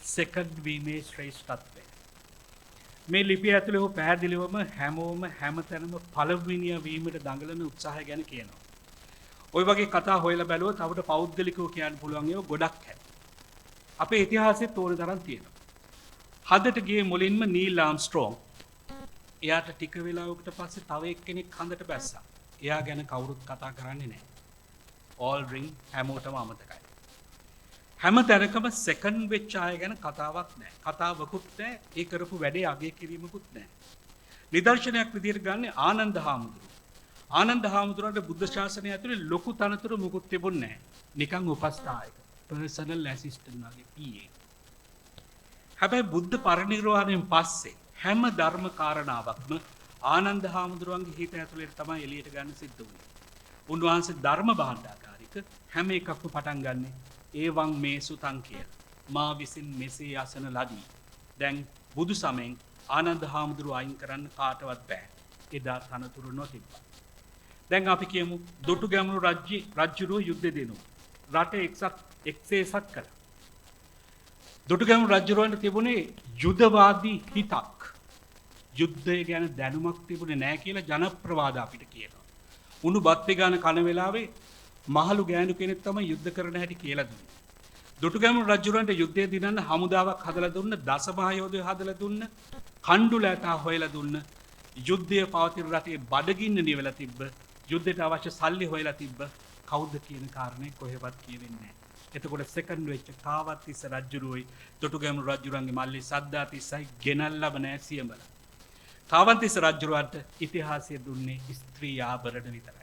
සෙකන්ඩ් වීමේ ශ්‍රේෂ්ඨත්වය. මේ ලිපිය ඇතුළේ ඔහු පැහැදිලිවම හැමෝම හැමතැනම පළවෙනිය වීමට දඟලන උත්සාහය ගැන කියනවා. ওই වගේ කතා හොයලා බැලුවොත් අපිට පෞද්ගලිකව කියන්න පුළුවන් ඒවා ගොඩක් ඇති. අපේ ඉතිහාසෙත් ඕන තරම් තියෙනවා. හදට ගියේ මුලින්ම නීල් ආම්ස්ට්‍රෝං. එයාට ටික වෙලාවකට පස්සේ තව එක්කෙනෙක් හඳට බැස්සා. එයා ගැන කවුරුත් කතා කරන්නේ නැහැ. ඕල්ඩ්‍රින් හැමෝටම අමතකයි. හැම තැනකම සෙකන්ඩ් වෙච්ච අය ගැන කතාවක් නැහැ. කතාවකුත් නැහැ. ඒ කරපු වැඩේ අගය කිරීමකුත් නැහැ. නිදර්ශනයක් විදිහට ගන්න ආනන්ද හාමුදුරුවෝ. ආනන්ද හාමුදුරුවන්ට බුද්ධ ශාසනය ඇතුලේ ලොකු තනතුරු මුකුත් තිබුණේ නැහැ. නිකන් උපස්ථායක. පර්සනල් ඇසිස්ටන්ට් වගේ PA. හැබැයි බුද්ධ පරිනිර්වාණයෙන් පස්සේ හැම ධර්ම කාරණාවක්ම ආනන්ද හාමුදුරුවන්ගේ හිත ඇතුලේ තමයි එළියට ගන්න සිද්ධ වුණේ. උන්වහන්සේ ධර්ම භාණ්ඩාකාරික හැම එකක්ම පටන් ගන්නේ ඒවං මේ සුතං කියලා. මා විසින් මෙසේ අසන ලදී. දැන් බුදු සමෙන් ආනන්ද හාමුදුරුවෝ අයින් කරන්න කාටවත් බෑ. එදා තනතුරු නොතිබ්බා. දැන් අපි කියමු දොටුගැමුණු රජුරෝ යුද්ධ දෙනවා. රට එක්සේසත් කළා. දොටුගැමුණු රජුරවන්ට තිබුණේ යුදවාදී හිතක්. යුද්ධය ගැන දැනුමක් තිබුණේ නැහැ කියලා ජනප්‍රවාද අපිට කියනවා. උණු බත් ගාන කන වෙලාවේ මහලු ගෑනු කෙනෙක් තමයි යුද්ධ කරන හැටි කියලා දුන්නේ. දුටුගැමුණු රජුරන්ට යුද්ධය දිනන්න හමුදාවක් හදලා දුන්න, දසමහායෝධය හදලා දුන්න, කණ්ඩුලෑතා හොයලා දුන්න, යුද්ධය පවතින රටේ බඩගින්න නිවලා තිබ්බ, යුද්ධයට අවශ්‍ය සල්ලි හොයලා තිබ්බ කවුද කියන කාරණේ කොහෙවත් කියවෙන්නේ නැහැ. එතකොට සෙකන්ඩ් වෙච්ච කාවත්තිස්ස රජුරුවයි දුටුගැමුණු රජුරන්ගේ මල්ලි සද්ධාතිස්සයි ගෙනල්ලම නැහැ සියඹල. කාවත්තිස්ස රජුරවන්ට ඉතිහාසය දුන්නේ ස්ත්‍රී ආභරණ විතරයි.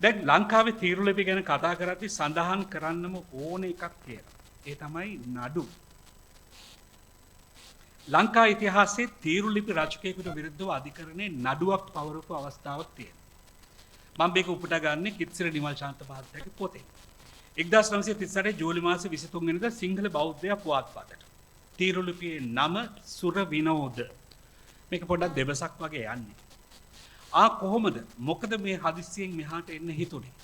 දැන් ලංකාවේ තීරුලිපි ගැන කතා කරද්දී සඳහන් කරන්නම ඕන එකක් තියෙනවා. ඒ තමයි නඩු. ලංකා ඉතිහාසයේ තීරුලිපි රචකයෙකුට විරුද්ධව අධිකරණයේ නඩුවක් පවරපු අවස්ථාවක් තියෙනවා. මම මේක උපුටා ගන්නේ කිත්සිර නිමල් ශාන්ත මහත්තයාගේ පොතේ. 1938 ජූලි මාසේ 23 වෙනිදා සිංහල බෞද්ධයා පුවත්පතට. තීරුලිපියේ නම සුර විනෝද. මේක පොඩ්ඩක් දෙබසක් වගේ යන්නේ. කොහොමද? මොකද මේ හදිස්සියෙන් මෙහාට එන්න හිතුනේ?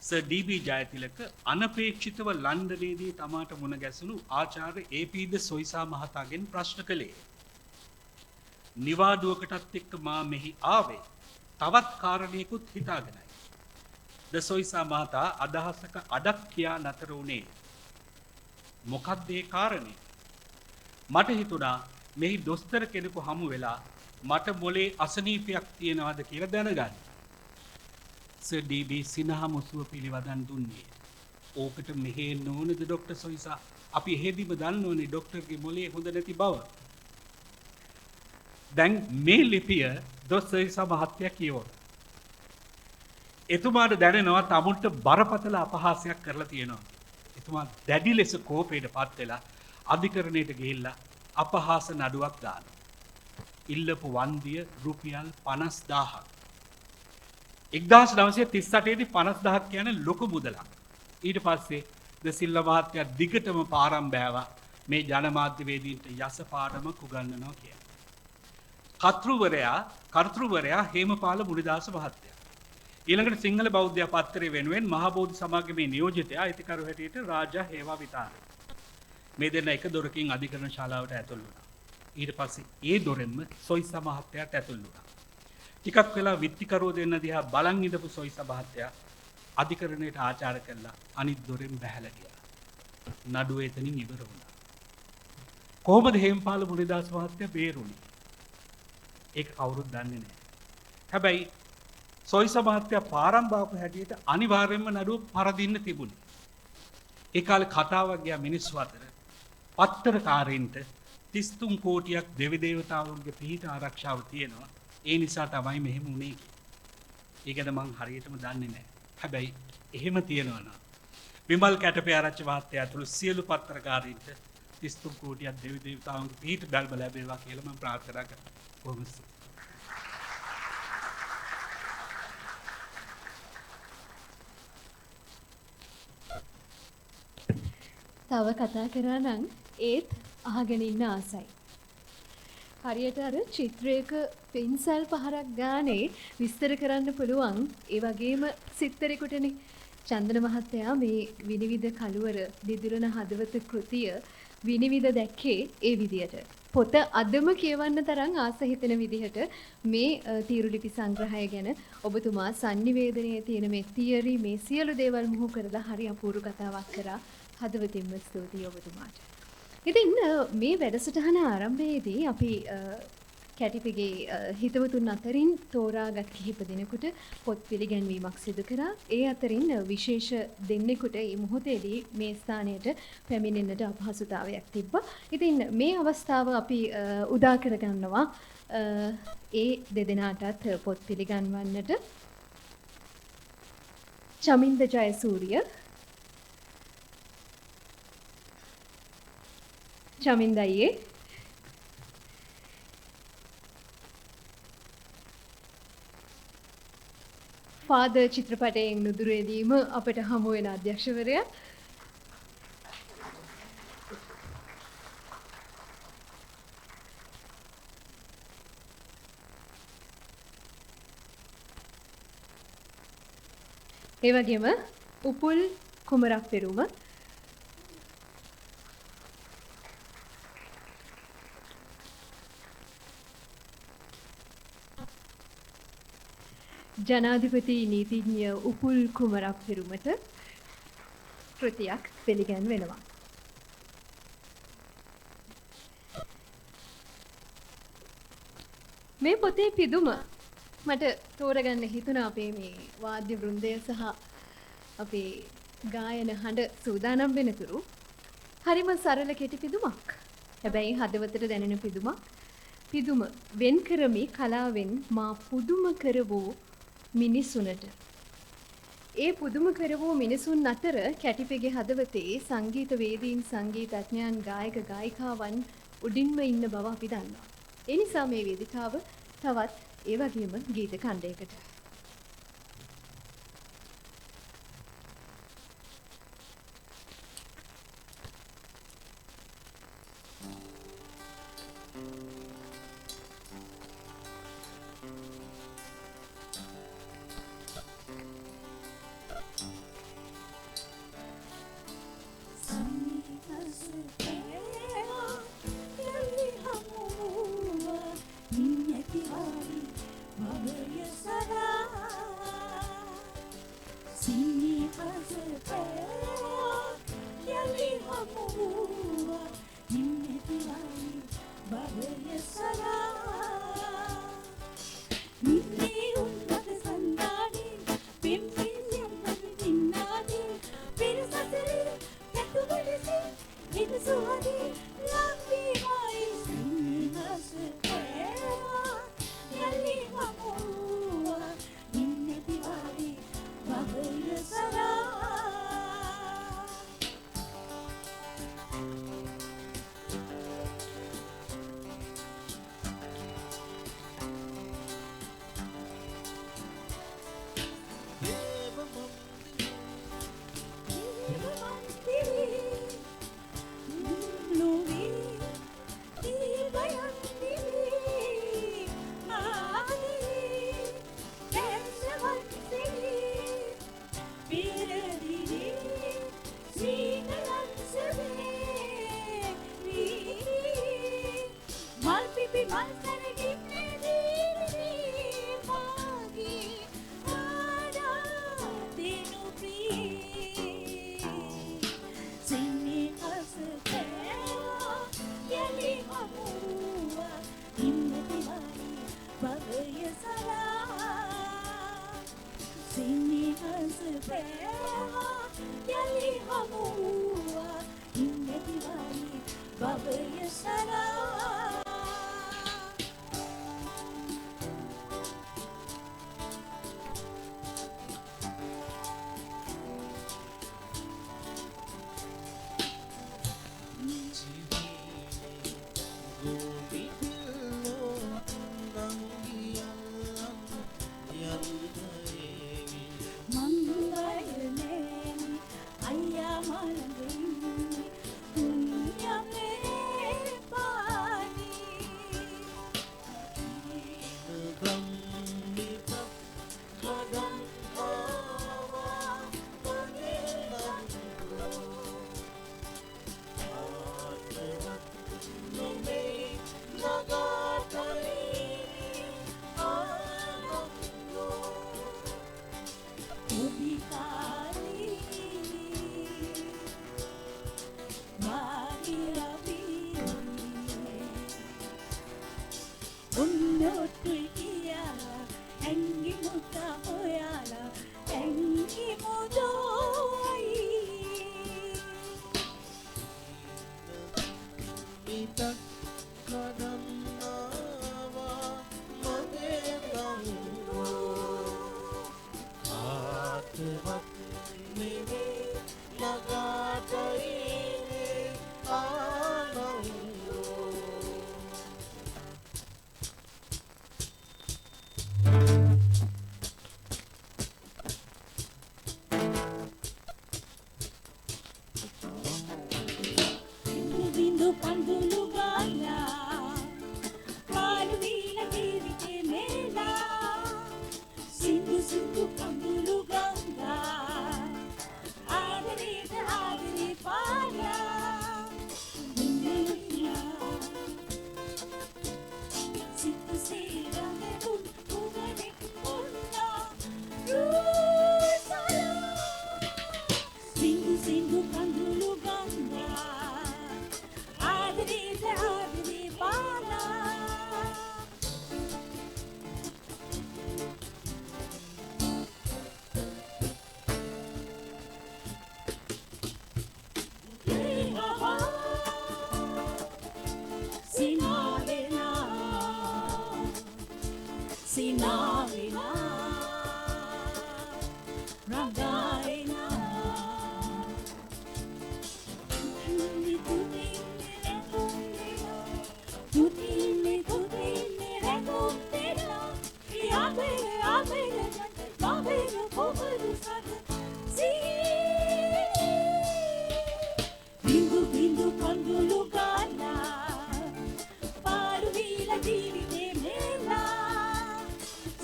Sir D B. ජයතිලක අනපේක්ෂිතව ලන්ඩනයේදී තමාට මුණ ගැසුණු ආචාර්ය ඒ.පී. ද සොයිසා මහතාගෙන් ප්‍රශ්න කළේ. නිවාඩුවකටත් එක්ක මා මෙහි ආවේ තවත් කාරණයකුත් හිතාගෙනයි. ද සොයිසා මහතා අදහසක අඩක් කියා නතර වුණේ. මොකක්ද ඒ කාරණේ? මට හිතුණා මෙහි දොස්තර කෙනෙකු හමු වෙලා මට මොලේ අසනීපයක් තියෙනවද කියලා දැනගන්න. Sir D. B.. සිනහ මුසුව පිළිවදන් දුන්නේ. ඕකට මෙහෙ නෝනද ඩොක්ටර් සොයිසා? අපි එහෙදිම දන්න ඕනේ ඩොක්ටර්ගේ මොලේ හොඳ නැති බව. දැන් මේ ලිපිය දොස් සොයිසා මහත්තයා කියවන. එතුමාට දැනෙනවා තමුන්ට බරපතල අපහාසයක් කරලා තියෙනවා. එතුමා දැඩි ලෙස කෝපයට පත් වෙලා අධිකරණයට ගිහිල්ලා අපහාස නඩුවක් දානවා. ඉල්ලපු වන්දිය රුපියල් 50000ක්. 1938 දී 50000ක් කියන්නේ ලොකු මුදලක්. ඊට පස්සේ ද සිල්වා මහත්තයා දිගටම පාරම් බෑවා මේ ජනමාධ්‍යවේදීන්ට යස පාඩමක් උගන්වනවා කියලා. කර්තෘවරයා හේමපාල මුනිදාස මහත්තයා. ඊළඟට සිංහල බෞද්ධ පත්තරේ වෙනුවෙන් මහබෝධි සමාගමේ නියෝජිතයා අයිතිකරු හැටියට රාජා හේවා විතාන. මේ දෙන්න එක දොරකින් අධිකරණ ශාලාවට ඇතුල් වුණා. ඊට පස්සේ ඒ දොරෙන්ම සොයිසා මහත්තයාට ඇතුල් වුණා. ටිකක් වෙලා විත්තිකරෝ දෙන්න දිහා බලන් ඉඳපු සොයිසා මහත්තයා අධිකරණයට ආචාර කළා අනිත් දොරෙන් බැහැලා ගියා. නඩුව එතනින් ඉවර වුණා. කොහොමද හේමපාල මුනිදාස මහත්තයා බේරුණේ? ඒක කවුරුත් දන්නේ නැහැ. හැබැයි සොයිසා මහත්තයා පාරම් බාපු හැටියට අනිවාර්යයෙන්ම නඩුව පරදින්න තිබුණේ. ඒ කාලේ කතාවක් ගියා මිනිස්සු අතර පත්තරකාරයින්ට 33 කෝටියක් දෙවි දේවතාවුන්ගේ පිහිට ආරක්ෂාව තියෙනවා. ඒ නිසා තමයි මෙහෙම වුනේ කියලා. ඒකද මං හරියටම දන්නේ නැහැ. හැබැයි එහෙම තියෙනවා නම් විමල් කැටපේ ආරච්චි මහත්තයා ඇතුළු සියලු පත්තරකාරයින්ට 33 කෝටියක් දෙවි දේවතාවුන්ගේ පිහිට බැල්ම ලැබේවා කියලා මම ප්‍රාර්ථනා කරනවා. කොහොමද? තව කතා කරා නම් ඒත් අහගෙන ඉන්න ආසයි. හරියට අර චිත්‍රයක පෙන්සල් පහරක් ගානේ විස්තර කරන්න පුළුවන් ඒ වගේම සිත්තරෙකුටනේ. චන්දන මහත්තයා මේ විනිවිද කළුවර දිදුරන හදවත කෘතිය විනිවිද දැක්කේ ඒ විදියට. පොත අදම කියවන්න තරම් ආස හිතෙන විදිහට මේ තීරුලිපි සංග්‍රහය ගැන ඔබතුමා sannivedanaya තියෙන මේ තියරි මේ සියලු දේවල් මුහු කරලා හරි අපූර්ව කතාවක් කරා. හදවතින්ම ස්තුතියි ඔබතුමාට. ඉතින් මේ වැඩසටහන ආරම්භයේදී අපි කැටිපිගේ හිතවතුන් අතරින් තෝරාගත් කිහිප දෙනෙකුට පොත් පිළිගැන්වීමක් සිදු කරා. ඒ අතරින් විශේෂ දෙන්නෙකුට මේ මොහොතේදී මේ ස්ථානයට පැමිණෙන්නට අපහසුතාවයක් තිබ්බා. ඉතින් මේ අවස්ථාව අපි උදා කරගන්නවා ඒ දෙදෙනාටත් පොත් පිළිගන්වන්නට. චමින්ද ජයසූරිය චමින්ද අයියේ ෆාදර් චිත්‍රපටයෙන් නුදුරේදීම අපට හමු වෙන අධ්‍යක්ෂවරයා ඒ වගේම උපුල් කුමරක් පෙරුම ජනාධිපති නීතිඥ උපුල් කුමරක් පෙරුමට කෘතියක් පිළිගන්වෙනවා. මේ පොතේ පිදුම මට තෝරගන්න හිතුණා අපේ මේ වාද්‍ය වෘන්දය සහ අපේ ගායන හඬ සූදානම් වෙනතුරු හරිම සරල කෙටි පිදුමක්. හැබැයි හදවතට දැනෙන පිදුමක්. පිදුම වෙන් කරමි කලාවෙන් මා පුදුම කරවූ මිනිසුනට. ඒ පුදුම කරවූ මිනිසුන් අතර කැටිපෙගේ හදවතේ සංගීත වේදීන් සංගීතඥයන් ගායක ගායිකාවන් උඩින්ම ඉන්න බව අපි දන්නවා. ඒ නිසා මේ වේදිකාව තවත් ඒ වගේම ගීත ඛණ්ඩයකට Sindu Sinavina Ragaina Tutini Rekotera Yabe Kovaru Sada Bindu bindu kandulu gala Paruvila divide mela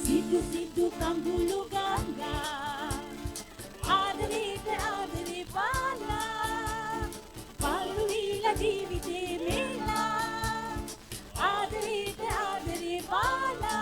Sidu sidu kandulu gala Adare pala Paruvila divide mela Adare pala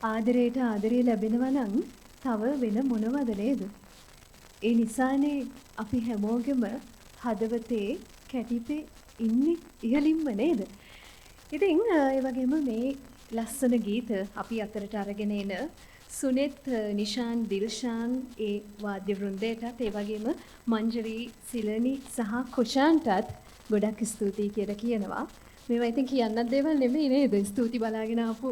ආදරයට ආදරේ ලැබෙනවා නම් තව වෙන මොනවද නේද? ඒ නිසානේ අපි හැමෝගෙම හදවතේ කැටිපේ ඉන්නේ ඉහළින්ම නේද? ඉතින් ඒ වගේම මේ ලස්සන ගීත අපි අතරට අරගෙන එන සුනෙත්, නිෂාන්, දිල්ෂාන් ඒ වාද්‍ය වෘන්දයටත් ඒ වගේම මංජරී, සිලනි සහ කුෂාන්ටත් ගොඩක් ස්තුතියි කියලා කියනවා. මේවා ඉතින් කියන්නත් දේවල් නෙමෙයි නේද? ස්තුති බලාගෙන ආපු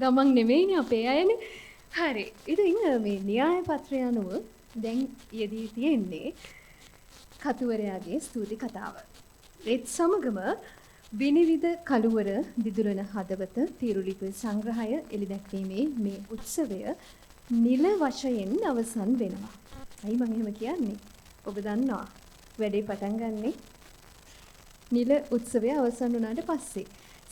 ගමන් නෙමෙයිනේ අපේ අයනේ. හරි. ඉතින් මේ න්‍යාය පත්‍රය අනුව දැන් යෙදී තියෙන්නේ කතුවරයාගේ ස්තුති කතාව. ඒත් සමගම විනිවිද කළුවර දිදුලන හදවත තීරුලිපි සංග්‍රහය එළිදැක්වීමේ මේ උත්සවය නිල වශයෙන් අවසන් වෙනවා. අයි මම එහෙම කියන්නේ? ඔබ දන්නවා වැඩේ පටන් ගන්නේ නිල උත්සවය අවසන් වුණාට පස්සේ.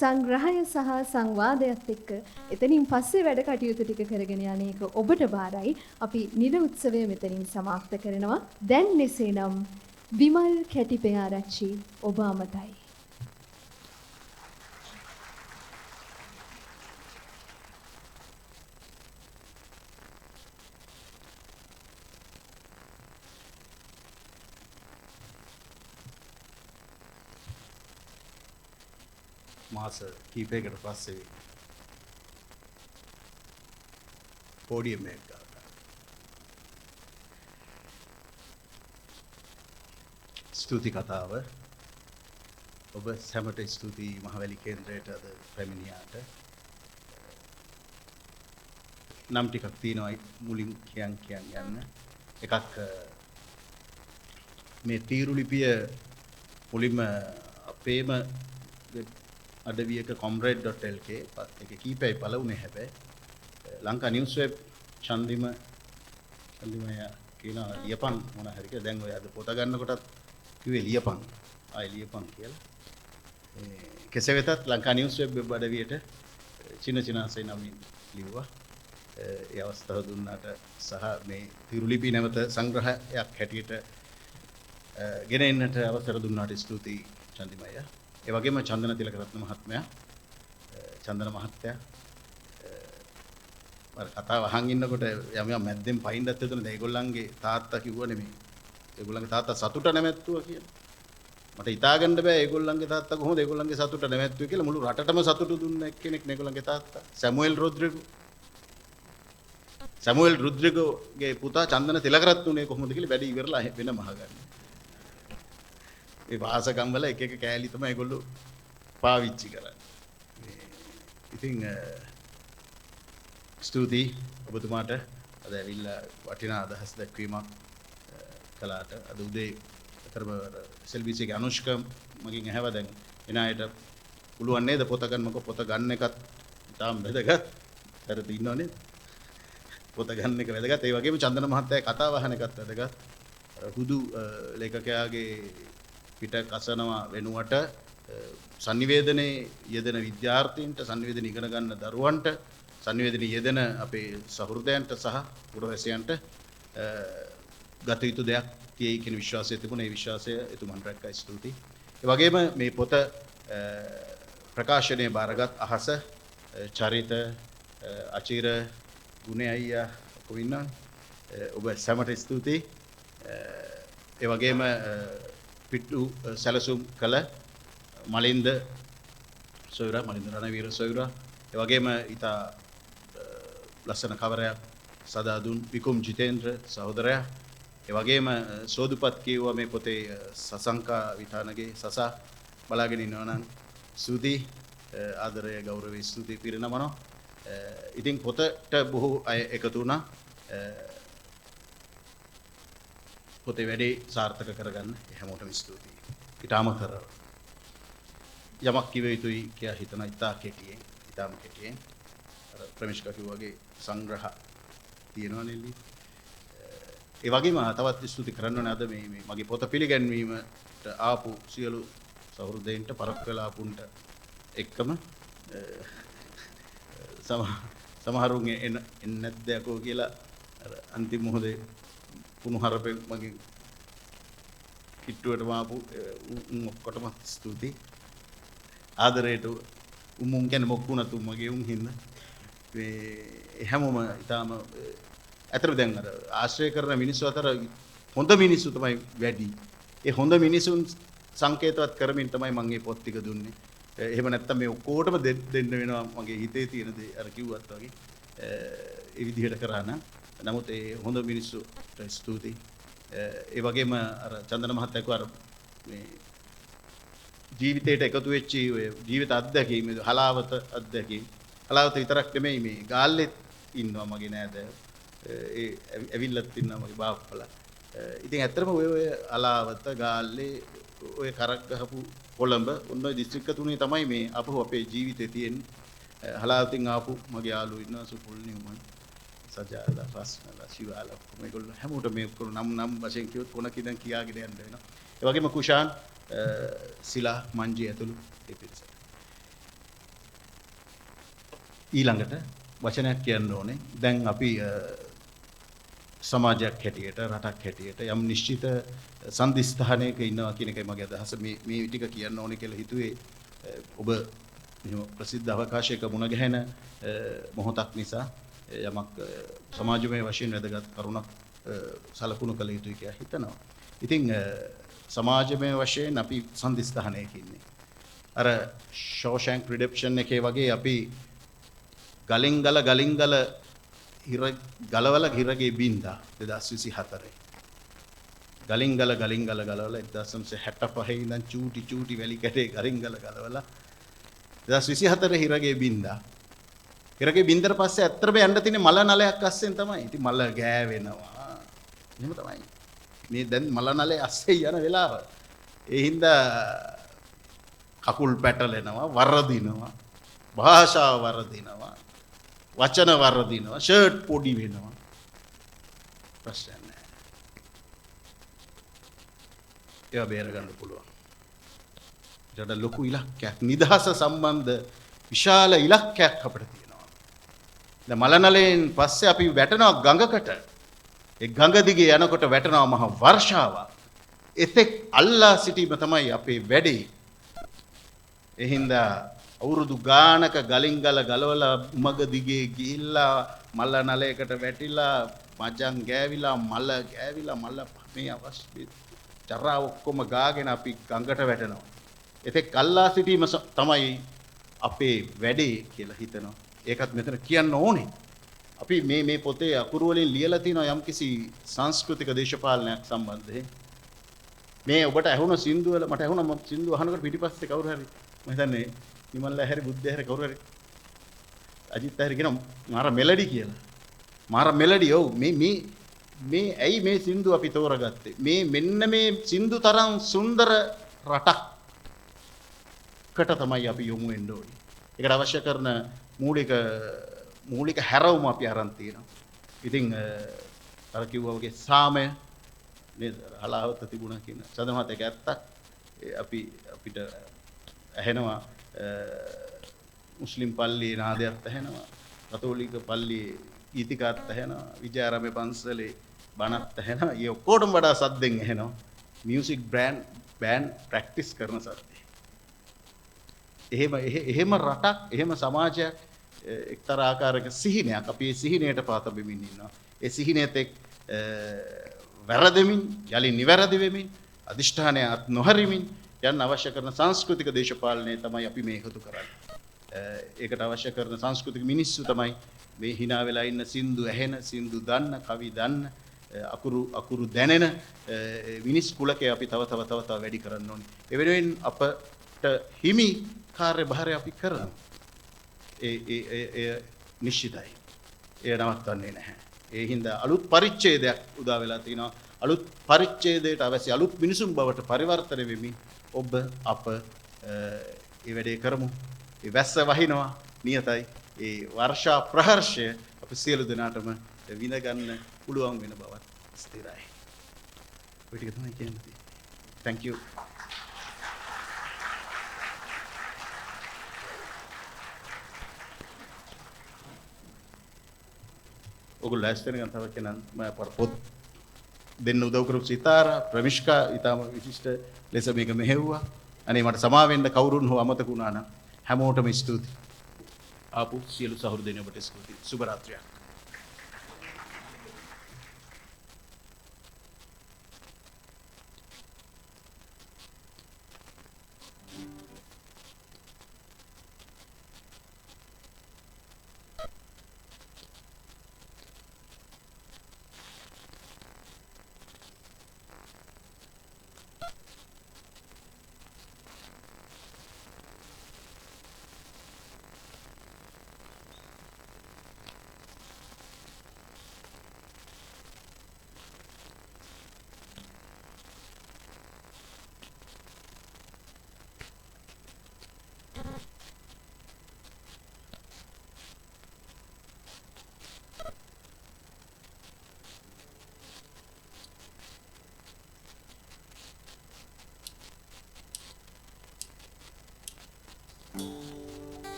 සංග්‍රහය සහ සංවාදයත් එක්ක එතනින් පස්සේ වැඩ කටයුතු ටික කරගෙන යන එක ඔබට බාරයි. අපි නිල උත්සවය මෙතනින් සමාප්ත කරනවා. දැන් එසේනම් විමල් කැටිපේ ආරච්චි ඔබ අමතයි. මාස කීපයකට පස්සේ පෝඩියම් එකක් ගත්තා. ස්තුති කතාව ඔබ සැමට ස්තුතියි මහවැලි කේන්ද්‍රයට අද පැමිණියාට. නම් ටිකක් තියෙනවා මුලින් කියන් යන්න. එකක් මේ තීරු ලිපිය මුලින්ම අපේම අඩවියක comrade.lk එක කීපයයි පළ වුණේ. හැබැයි ලංකා නිවුස් වෙබ් චන්දිමය කියන ලියපන් මොන හරි කියලා දැන් ඔය අද පොත ගන්නකොටත් කිව්වේ ලියපන් ලියපන් කියලා. කෙසේ වෙතත් ලංකා නිවුස් වෙබ් අඩවියට චිනචිනාසේ නමින් ලිව්වා. ඒ අවස්ථාව දුන්නාට සහ මේ තිරුලිපි නැවත සංග්‍රහයක් හැටියට ගෙන එන්නට අවසර දුන්නාට ස්තුතියි චන්දිමය. ඒ වගේම චන්දන තිලකරත්න මහත්මයා, චන්දන මහත්තයා මම කතාව අහන් ඉන්නකොට යම මැද්දෙන් පයින්නත් හිතුණා ඒගොල්ලන්ගේ තාත්තා කිව්වා නෙමෙයි. ඒගොල්ලන්ගේ තාත්තා සතුට නැමැත්තුවා කියලා. මට හිතාගන්න බෑ ඒගොල්ලන්ගේ තාත්තා කොහොමද ඒගොල්ලන්ගේ සතුට නැමැත්තුවේ කියලා. මුළු රටටම සතුට දුන්න එක්කෙනෙක් නේ ඒගොල්ලන්ගේ තාත්තා. සැමුවෙල් රොඩ්රිගෝගේ පුතා චන්දන තිලකරත්නේ කොහොමද කියලා වැඩි ඉවරලා වෙනම අහගන්න. ඒ වාසකම් වල එක එක කෑලි තමයි ඒගොල්ලෝ පාවිච්චි කරන්නේ. ඉතින් ස්තුතියි ඔබතුමාට අද ඇවිල්ලා වටිනා අදහස් දැක්වීමක් කළාට. අද උදේ අතරම සෙල්විසිගේ අනුෂ්ක මගෙන් ඇහුවා දැන් එන අයට පුළුවන් නේද පොත ගන්නකො පොත ගන්න එකත් තාම වැදගත්. හරිද ඉන්නවනේ පොත ගන්න එක වැදගත්. ඒ වගේම චන්දන මහත්තයා කතාව අහන එකත් වැදගත්. හුදු ලේඛකයාගේ පිට කසනවා වෙනුවට සංනිවේදනයේ යෙදෙන විද්‍යාර්ථීන්ට, සංනිවේදන ඉගෙන ගන්න දරුවන්ට, සංනිවේදනයේ යෙදෙන අපේ සහෘදයන්ට සහ පුරවැසියන්ට ගත යුතු දෙයක් තියෙයි කියන විශ්වාසය තිබුණා. ඒ විශ්වාසය එතුමන් රැක්කා. ස්තුතියි. ඒ වගේම මේ පොත ප්‍රකාශනයේ බාරගත් අහස, චරිත, අචිර, ගුණේ අයියා කොවින්නා ඔබ සැමට ස්තුතියි. ඒ වගේම පිට්ටු සැලසුම් කළ මලින්ද සොයුරා මලින්ද රණවීර සොයුරා ඒ වගේම ඉතා ලස්සන කවරයක් සදා දුන් විකුම් ජිතේන්ද්‍ර සහෝදරයා ඒ වගේම සෝදුපත් කියුවා මේ පොතේ සසංකා විතානගේ සසා බලාගෙන ඉන්නවා නම් ස්තුති ආදරය ගෞරවය ස්තුති පිරිනමනවා. ඉතින් පොතට බොහෝ අය එකතු වුණා. පොතේ වැඩේ සාර්ථක කරගන්න හැමෝටම ස්තුතියි. ඊට අමතරව යමක් කිව යුතුයි කියලා හිතන ඉතා කෙටියෙන් අර ප්‍රමේෂ්කා කිව්වාගේ සංග්‍රහ තියෙනවා නෙල්ලි. ඒ වගේම තවත් ස්තුති කරන්න ඕනේ අද මේ මගේ පොත පිළිගැන්වීමට ආපු සියලු සහෘදයන්ට පරක් වෙලා ආපුන්ට එක්කම සමහරුන් එන්නේ නැද්ද යකෝ කියලා අර අන්තිම මොහොතේ පුණුහරපෙන් මගේ කිට්ටුවට මාපු ඔක්කොටම ස්තුතියි. ආදරයට උමුන් ගැන මොක්කුණතු මගේ උන් හින්දා මේ හැමෝම ඊටාම අතර දැන් අර ආශ්‍රය කරන මිනිස්සු අතර හොඳ මිනිස්සු තමයි වැඩි. ඒ හොඳ මිනිසුන් සංකේතවත් කරමින් තමයි මම මේ පොත් ටික දුන්නේ. එහෙම නැත්තම් මේ ඔක්කොටම දෙන්න වෙනවා මගේ හිතේ තියෙන දේ අර කිව්වත් වගේ. ඒ විදිහට කරා නම් නමුත් ඒ හොඳ මිනිස්සුට ස්තුතියි. ඒ වගේම අර චන්දන මහත්තයා කිව්වා අර මේ ජීවිතයට එකතු වෙච්ච ඔය ජීවිත අත්දැකීම් හලාවත අත්දැකීම් හලාවත විතරක් නෙමෙයි මේ ගාල්ලෙත් ඉන්නවා මගේ නෑද ඒ ඇවිල්ලත් ඉන්නවා මගේ බාප්පලා. ඉතින් ඇත්තටම ඔය හලාවත ගාල්ලේ ඔය කරක් ගහපු කොළඹ ඔන්න ඔය දිස්ත්‍රික්ක තුනේ තමයි මේ අපහු අපේ ජීවිතේ තියෙන්නේ. හලාවතින් ආපු මගේ යාළුවෝ ඉන්නවා සුපුල් නියමන් සජාලා රස්නලා ශිවාලා මේගොල්ලෝ හැමෝටම මේ ඔක්කොම නම් වශයෙන් කිව්වොත් කොනක ඉඳන් කියාගෙන යන්න වෙනවා. ඒ වගේම කුෂාන් සිලා මංජි ඇතුළු ඒ පිරිස. ඊළඟට වචනයක් කියන්න ඕනේ. දැන් අපි සමාජයක් හැටියට රටක් හැටියට යම් නිශ්චිත සම්දිස්ථානයක ඉන්නවා කියන එකයි මගේ අදහස. මේ ටික කියන්න ඕනේ කියලා හිතුවේ ඔබ මෙහෙම ප්‍රසිද්ධ අවකාශයක මුණ ගැහෙන මොහොතක් නිසා යමක් සමාජමය වශයෙන් වැදගත් කරුණක් සලකුණු කළ යුතුයි කියලා හිතනවා. ඉතින් සමාජමය වශයෙන් අපි සම්දිස්ථානයක ඉන්නේ. අර ෂෝෂැන්ක් රිඩෙම්ප්ෂන් එකේ වගේ අපි ගලින් ගල හිර ගලවල හිරගේ බින්දා 2024. ගලින් ගල ගලවල 1965 ඉඳන් චූටි වැලි කැටේ ගලින් ගලවලා 2024 හිරගේ බින්දා. හිරගේ බින්දර පස්සේ ඇත්තටම යන්න තියෙන්නේ මල නලයක් අස්සෙන් තමයි. ඉතින් මල ගෑවෙනවා. එහෙම තමයි. මේ දැන් මල නලේ අස්සේ යන වෙලාව. ඒ හින්දා කකුල් පැටලෙනවා, වරදිනවා, භාෂාව වරදිනවා, වචන වරදිනවා, ෂර්ට් පොඩි වෙනවා. ප්‍රශ්න නැහැ. ඒවා බේර ගන්න පුළුවන්. ඊට ලොකු ඉලක්කයක් නිදහස සම්බන්ධ විශාල ඉලක්කයක් අපිට තියෙනවා. දැන් මල නලෙන් පස්සේ අපි වැටෙනවා ගඟකට. ඒ ගඟ දිගේ යනකොට වැටෙනවා මහ වර්ෂාවක්. එතෙක් අල්ලා සිටීම තමයි අපේ වැඩේ. ඒ හින්දා අවුරුදු ගානක ගලින් ගලවලා උමග දිගේ ගිහිල්ලා මල නලයකට වැටිලා මජන් ගෑවිලා මල මේ අවශ්‍ය චරා ඔක්කොම ගාගෙන අපි ගඟට වැටෙනවා. එතෙක් අල්ලා සිටීම තමයි අපේ වැඩේ කියලා හිතනවා. ඒකත් මෙතන කියන්න ඕනේ. අපි මේ පොතේ අකුරු වලින් ලියලා තියෙනවා යම්කිසි සංස්කෘතික දේශපාලනයක් සම්බන්ධයෙන්. මේ ඔබට ඇහුණ සින්දු වල මට ඇහුණා සින්දු අහනකොට පිටිපස්සේ කවුරු හරි මම හිතන්නේ නිමල්ලා හැරි බුද්ධ හැරි කවුරු හරි අජිත් හැරි කියන මාර මෙලඩි කියලා. මාර මෙලඩි ඔව් මේ ඇයි මේ සින්දු අපි තෝරගත්තේ? මෙන්න මේ සින්දු තරම් සුන්දර රටකට තමයි අපි යොමු වෙන්න ඕනේ. ඒකට අවශ්‍ය කරන මූලික හැරවුම අපි අරන් තියෙනවා. ඉතින් අර කිව්වා වගේ සාමය නේද හලාවත තිබුණා කියන සදමහත් එක ඇත්තක්. අපිට ඇහෙනවා මුස්ලිම් පල්ලියේ නාදයක් ඇහෙනවා, කතෝලික පල්ලියේ ගීතිකාත් ඇහෙනවා, විජයාරාමේ පන්සලේ බණත් ඇහෙනවා. ඒ ඔක්කොටම වඩා සද්දෙන් ඇහෙනවා මියුසික් බෑන්ඩ් ප්‍රැක්ටිස් කරන සද්දේ. එහෙම රටක්, එහෙම සමාජයක් එක්තරා ආකාරයක සිහිනයක් අපි ඒ සිහිනයට පාතබෙමින් ඉන්නවා. ඒ සිහිනයත් එක් වැරදෙමින් යලි නිවැරදි වෙමින් අදිෂ්ඨානය අත් නොහරිමින් යන්න අවශ්‍ය කරන සංස්කෘතික දේශපාලනය තමයි අපි මේ එකතු කරන්නේ. ඒකට අවශ්‍ය කරන සංස්කෘතික මිනිස්සු තමයි මේ hina වෙලා ඉන්න සින්දු ඇහෙන, සින්දු දන්න, කවි දන්න, අකුරු දැනෙන මිනිස් කුලකේ අපි තව වැඩි කරන්න ඕනේ. ඒ වෙනුවෙන් අපට හිමි කාර්යභාරය අපි කරනවා. ඒ නිශ්චිතයි. ඒ නවත්වන්නේ නැහැ. ඒ හින්දා අලුත් පරිච්ඡේදයක් උදා වෙලා තිනවා. අලුත් පරිච්ඡේදයට අවශ්‍ය අලුත් මිනිසුන් බවට පරිවර්තන වෙමින් ඔබ අප ඒ වැඩේ කරමු. ඒ වැස්ස වහිනවා නියතයි. ඒ වර්ෂා ප්‍රහර්ෂය අපි සියලු දෙනාටම විඳ ගන්න පුළුවන් වෙන බවත් ස්ථිරයි. ඔය ටික තමයි කියන්න තියෙන්නේ. Thank you. ඔගොල්ලෝ ලෑස්ති වෙන ගමන් තව කෙනා මම පොත් දෙන්න උදව් කරපු සිතාරා ප්‍රමිෂ්කා ඊටම විශිෂ්ට ලෙස මේක මෙහෙව්වා. අනේ මට සමා වෙන්න කවුරුන් හෝ අමතක වුණා නම් හැමෝටම ස්තුතියි. ආපු සියලු සහෘදයන් ඔබට ස්තුතියි. සුබ රාත්‍රියක්.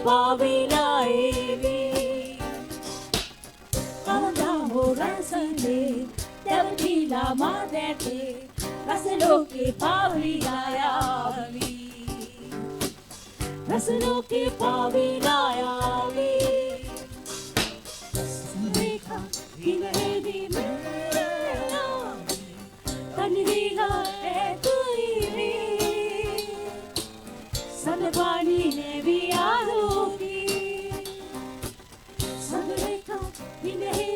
Pavila evi රසනේ දැවටිලා මා දැටේ රසලෝකේ පාවිලායාවි රසලෝකේ පාවිලායාවි සුරේඛා විනේදී මෙලා තනිවිලා එතුයිවි සදපාණි නෙවි ආලෝකී සුරේඛා විනේදී